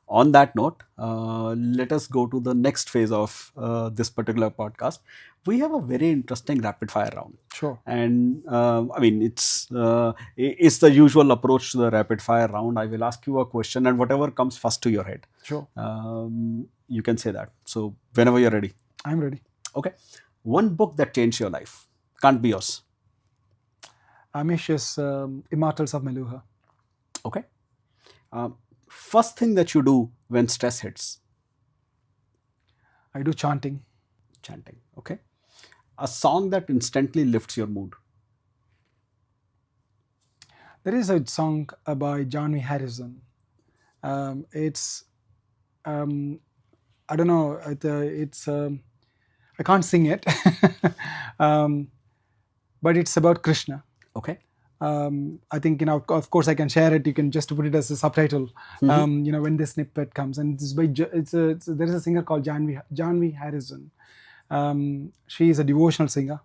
Speaker 1: On that note, let us go to the next phase of this particular podcast. We have a very interesting rapid fire round.
Speaker 2: Sure.
Speaker 1: And I mean, it's the usual approach to the rapid fire round. I will ask you a question, and whatever comes first to your head,
Speaker 2: Sure.
Speaker 1: You can say that. So whenever you're ready.
Speaker 2: I'm ready.
Speaker 1: Okay. One book that changed your life. Can't be yours.
Speaker 2: Amish's Immortals of Meluha.
Speaker 1: Okay. First thing that you do when stress hits.
Speaker 2: I do chanting.
Speaker 1: Chanting. Okay. A song that instantly lifts your mood.
Speaker 2: There is a song by Johnny Harrison. It's I don't know. It's I can't sing it, but it's about Krishna.
Speaker 1: Okay.
Speaker 2: I think of course I can share it. You can just put it as a subtitle. When this snippet comes, and this is by there is a singer called Johnny Harrison. She is a devotional singer,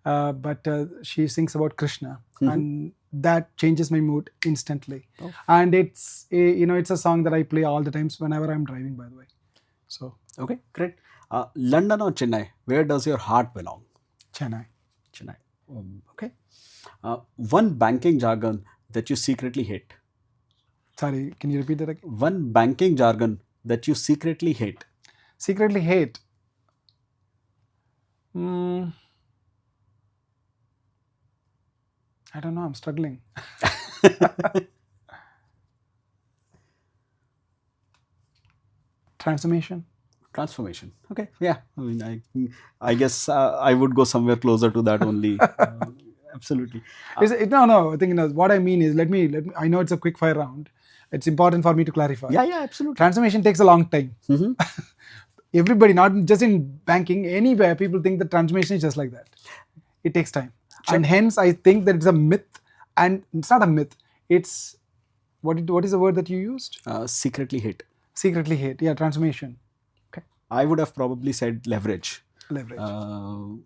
Speaker 2: but she sings about Krishna, and that changes my mood instantly. And it's it's a song that I play all the times whenever I'm driving, by the way. So
Speaker 1: okay, great. London or Chennai? Where does your heart belong?
Speaker 2: Chennai.
Speaker 1: Chennai. Okay. One banking jargon that you secretly hate.
Speaker 2: Sorry, can you repeat that again?
Speaker 1: One banking jargon that you secretly hate.
Speaker 2: Secretly hate. I don't know. I'm struggling. Transformation.
Speaker 1: Transformation. Okay. Yeah. I mean, I guess I would go somewhere closer to that only. Absolutely.
Speaker 2: No. I think what I mean is, let me. I know it's a quick fire round. It's important for me to clarify.
Speaker 1: Yeah. Yeah. Absolutely.
Speaker 2: Transformation takes a long time. Everybody, not just in banking, anywhere, people think that transformation is just like that. It takes time, and hence I think that it's a myth, and it's not a myth. It's what is the word that you used?
Speaker 1: Secretly hate.
Speaker 2: Secretly hate. Yeah, transformation. Okay.
Speaker 1: I would have probably said leverage.
Speaker 2: Leverage.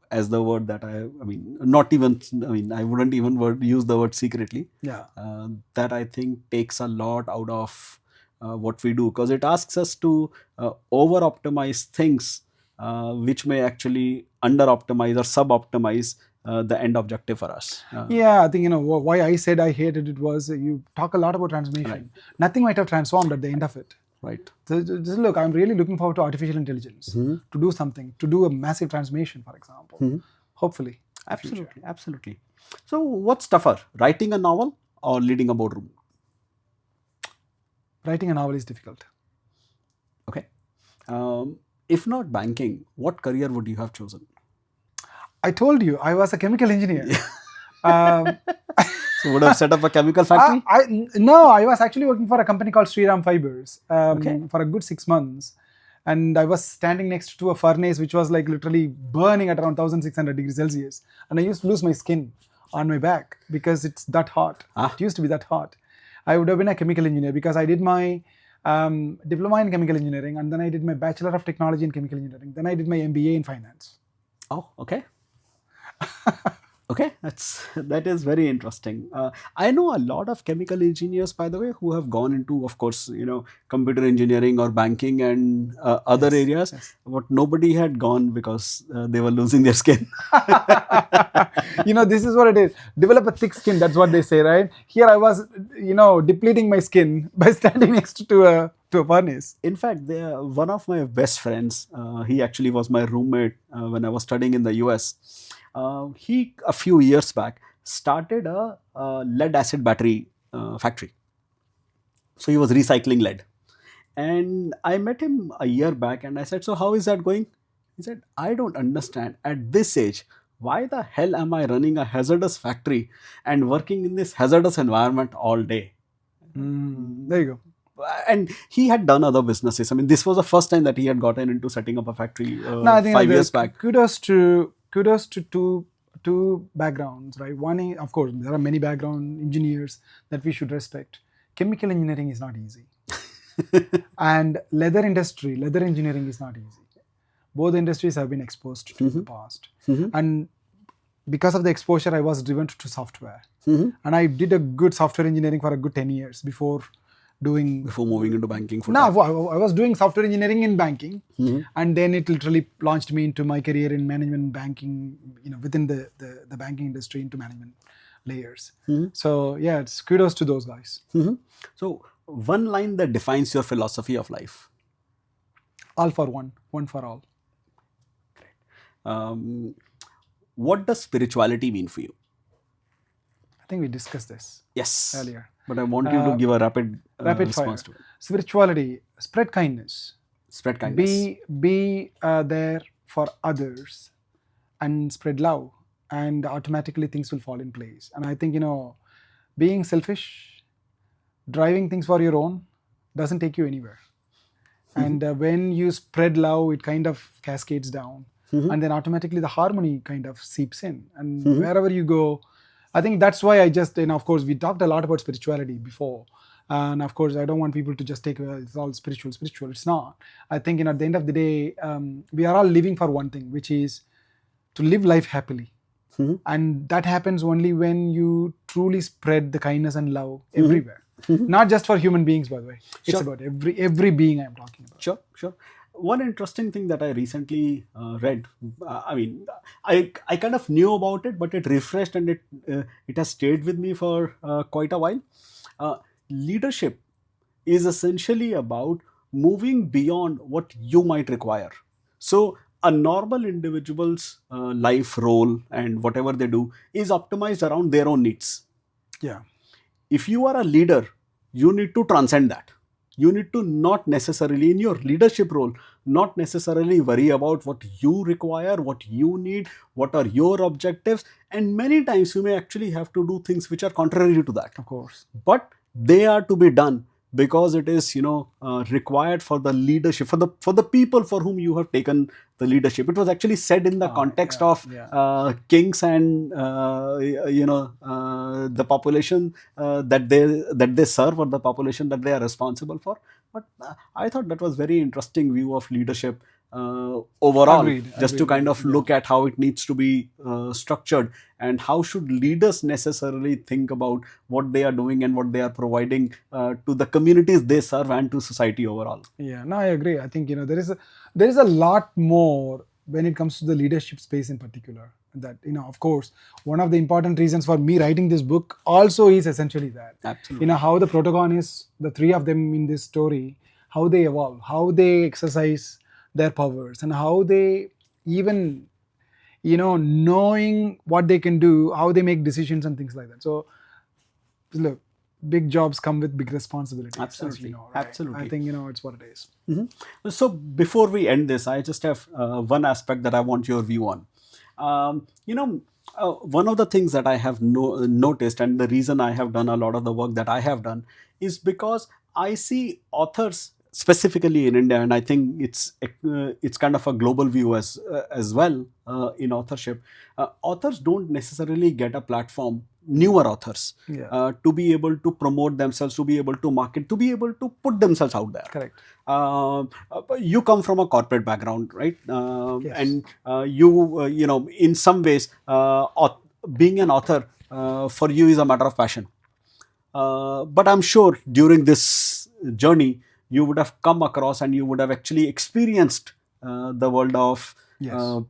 Speaker 1: As the word that I mean, not even, I mean, I wouldn't even use the word secretly.
Speaker 2: Yeah.
Speaker 1: That I think takes a lot out of what we do, because it asks us to over optimize things which may actually under optimize or sub optimize the end objective for us.
Speaker 2: Yeah, I think why I said I hated it was you talk a lot about transformation.
Speaker 1: Right.
Speaker 2: Nothing might have transformed at the end of it.
Speaker 1: Right.
Speaker 2: So just look, I'm really looking forward to artificial intelligence to do something, to do a massive transformation, for example. Hopefully.
Speaker 1: Absolutely. Absolutely. So what's tougher, writing a novel or leading a boardroom?
Speaker 2: Writing a novel is difficult.
Speaker 1: Okay. If not banking, what career would you have chosen?
Speaker 2: I told you, I was a chemical engineer.
Speaker 1: So would have set up a chemical factory?
Speaker 2: No, I was actually working for a company called Prabhu Ram Fibers for a good 6 months. And I was standing next to a furnace which was like literally burning at around 1600 degrees Celsius. And I used to lose my skin on my back because it's that hot. It used to be that hot. I would have been a chemical engineer because I did my diploma in chemical engineering, and then I did my Bachelor of Technology in chemical engineering. Then I did my MBA in finance.
Speaker 1: Oh, okay. Okay, that is very interesting. I know a lot of chemical engineers, by the way, who have gone into, of course, computer engineering or banking and other areas, but nobody had gone because they were losing their skin.
Speaker 2: This is what it is. Develop a thick skin. That's what they say, right? Here I was, depleting my skin by standing next to a furnace.
Speaker 1: In fact, one of my best friends, he actually was my roommate when I was studying in the US. He, a few years back, started a lead acid battery factory. So he was recycling lead. And I met him a year back and I said, so how is that going? He said, I don't understand at this age, why the hell am I running a hazardous factory and working in this hazardous environment all day?
Speaker 2: There you go.
Speaker 1: And he had done other businesses. I mean, this was the first time that he had gotten into setting up a factory 5 years back.
Speaker 2: Kudos to two backgrounds, right? One is, of course, there are many background engineers that we should respect. Chemical engineering is not easy. And leather engineering is not easy. Both industries have been exposed to in the past. And because of the exposure, I was driven to software. And I did a good software engineering for a good 10 years before
Speaker 1: moving into banking.
Speaker 2: I was doing software engineering in banking, and then it literally launched me into my career in management banking, within the banking industry into management layers. So yeah, it's kudos to those guys.
Speaker 1: So one line that defines your philosophy of life.
Speaker 2: All for one, one for all.
Speaker 1: Great. What does spirituality mean for you?
Speaker 2: I think we discussed this earlier.
Speaker 1: But I want you to give a rapid response
Speaker 2: fire.
Speaker 1: to it.
Speaker 2: Spirituality, spread kindness.
Speaker 1: Spread kindness.
Speaker 2: Be there for others and spread love, and automatically things will fall in place. And I think, being selfish, driving things for your own doesn't take you anywhere. And when you spread love, it kind of cascades down. And then automatically the harmony kind of seeps in. And wherever you go, I think that's why I just, of course, we talked a lot about spirituality before. And of course, I don't want people to just take it's all spiritual. It's not. I think, at the end of the day, we are all living for one thing, which is to live life happily. And that happens only when you truly spread the kindness and love everywhere. Not just for human beings, by the way. It's about every being I'm talking about.
Speaker 1: Sure. One interesting thing that I recently read, I kind of knew about it, but it refreshed and it has stayed with me for quite a while. Leadership is essentially about moving beyond what you might require. So a normal individual's life role and whatever they do is optimized around their own needs.
Speaker 2: Yeah.
Speaker 1: If you are a leader, you need to transcend that. You need to not necessarily, in your leadership role, not necessarily worry about what you require, what you need, what are your objectives, and many times you may actually have to do things which are contrary to that.
Speaker 2: Of course.
Speaker 1: But they are to be done because it is required for the leadership, for the people for whom you have taken the leadership. It was actually said in the context
Speaker 2: yeah,
Speaker 1: of
Speaker 2: yeah.
Speaker 1: kings and the population that they serve, or the population that they are responsible for. But I thought that was very interesting view of leadership overall, just to kind of
Speaker 2: Yeah.
Speaker 1: look at how it needs to be structured, and how should leaders necessarily think about what they are doing and what they are providing to the communities they serve and to society overall.
Speaker 2: Yeah, no, I agree. I think there is a lot more when it comes to the leadership space in particular. That of course, one of the important reasons for me writing this book also is essentially that.
Speaker 1: Absolutely.
Speaker 2: How the protagonists, the three of them in this story, how they evolve, how they exercise their powers, and how they even knowing what they can do, how they make decisions and things like that. So look, big jobs come with big responsibilities.
Speaker 1: Absolutely.
Speaker 2: As right?
Speaker 1: Absolutely.
Speaker 2: I think it's what it is.
Speaker 1: Mm-hmm. So before we end this, I just have one aspect that I want your view on. One of the things that I have noticed, and the reason I have done a lot of the work that I have done, is because I see authors specifically in India, and I think it's kind of a global view as well in authorship. Authors don't necessarily get a platform, newer authors, to be able to promote themselves, to be able to market, to be able to put themselves out there.
Speaker 2: Correct.
Speaker 1: You come from a corporate background, right?
Speaker 2: Yes.
Speaker 1: And you in some ways, being an author for you is a matter of passion. But I'm sure during this journey, you would have come across and you would have actually experienced the world of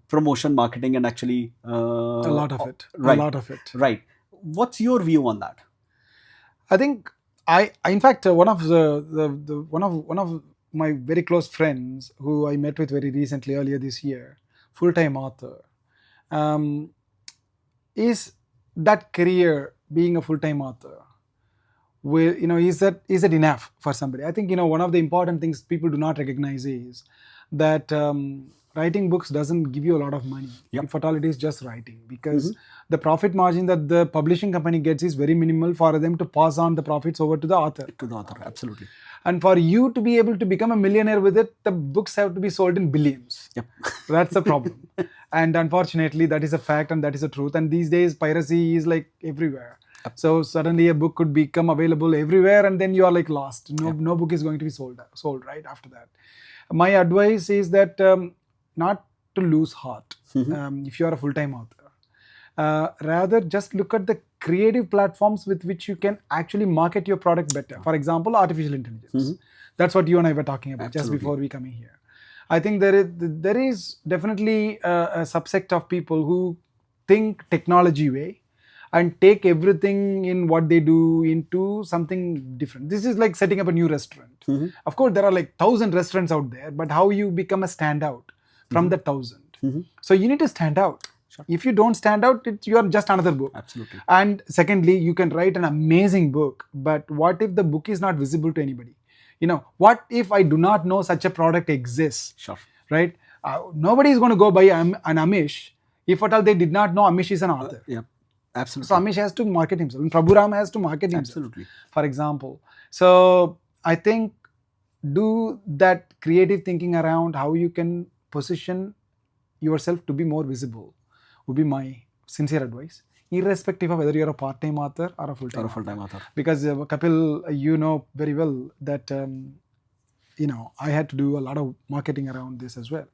Speaker 1: promotion, marketing, and actually
Speaker 2: a lot of it.
Speaker 1: Right.
Speaker 2: A lot of it.
Speaker 1: Right. What's your view on that?
Speaker 2: I think in fact, one of one of my very close friends who I met with very recently, earlier this year, full-time author, is that career, being a full-time author, where is that enough for somebody? I think one of the important things people do not recognize is that writing books doesn't give you a lot of money. If at all, it is just writing, because the profit margin that the publishing company gets is very minimal for them to pass on the profits over to the author.
Speaker 1: Absolutely.
Speaker 2: And for you to be able to become a millionaire with it, the books have to be sold in billions. That's the problem. And unfortunately, that is a fact and that is a truth. And these days, piracy is like everywhere. So suddenly a book could become available everywhere, and then you are like lost. No book is going to be sold right after that. My advice is that not to lose heart if you are a full-time author. Rather, just look at the creative platforms with which you can actually market your product better. For example, artificial intelligence. That's what you and I were talking about just before we come in here. I think there is definitely a subsect of people who think technology way and take everything in what they do into something different. This is like setting up a new restaurant. Of course, there are like 1,000 restaurants out there, but how you become a standout from the 1,000? So you need to stand out. Sure. If you don't stand out, you are just another book.
Speaker 1: Absolutely.
Speaker 2: And secondly, you can write an amazing book, but what if the book is not visible to anybody? What if I do not know such a product exists?
Speaker 1: Sure.
Speaker 2: Right? Nobody is going to go buy an Amish if at all they did not know Amish is an author.
Speaker 1: Absolutely.
Speaker 2: So Amish has to market himself, and Prabhu Ram has to market himself.
Speaker 1: Absolutely.
Speaker 2: For example. So I think do that creative thinking around how you can position yourself to be more visible would be my sincere advice, irrespective of whether you're a part-time author or a full-time author. Because Kapil, you know very well that I had to do a lot of marketing around this as well.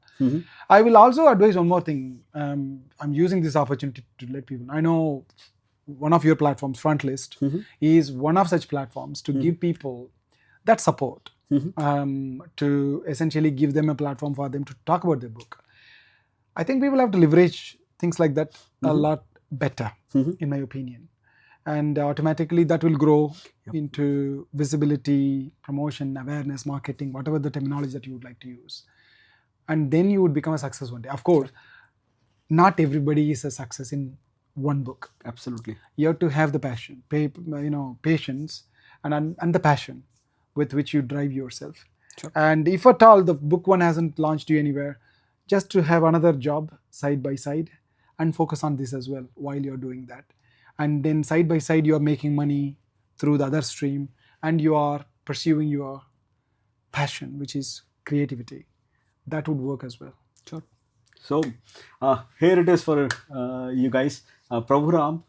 Speaker 2: I will also advise one more thing. I'm using this opportunity to let people know. I know one of your platforms, Frontlist, is one of such platforms to give people that support, to essentially give them a platform for them to talk about their book. I think people have to leverage things like that a lot better, in my opinion. And automatically that will grow into visibility, promotion, awareness, marketing, whatever the terminology that you would like to use. And then you would become a success one day. Of course, not everybody is a success in one book.
Speaker 1: Absolutely.
Speaker 2: You have to have the passion, patience, and the passion with which you drive yourself.
Speaker 1: Sure.
Speaker 2: And if at all the book one hasn't launched you anywhere, just to have another job side by side and focus on this as well while you're doing that. And then side by side, you're making money through the other stream and you are pursuing your passion, which is creativity. That would work as well.
Speaker 1: Sure. So here it is for you guys. Prabhu Ram,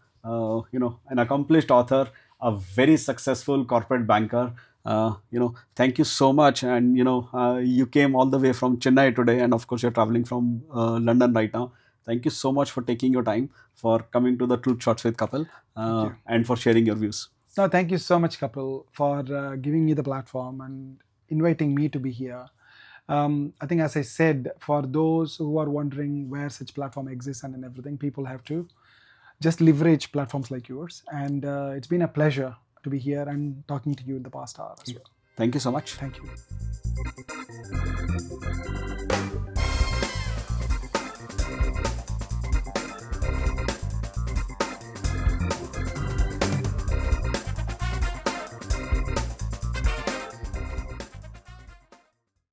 Speaker 1: an accomplished author, a very successful corporate banker. Thank you so much. And you came all the way from Chennai today, and of course you're traveling from London right now. Thank you so much for taking your time, for coming to the Truth Shots with Kapil, and for sharing your views.
Speaker 2: No, thank you so much, Kapil, for giving me the platform and inviting me to be here. I think, as I said, for those who are wondering where such platform exists and everything, people have to just leverage platforms like yours. And it's been a pleasure to be here and talking to you in the past hour as well.
Speaker 1: Thank you so much.
Speaker 2: Thank you.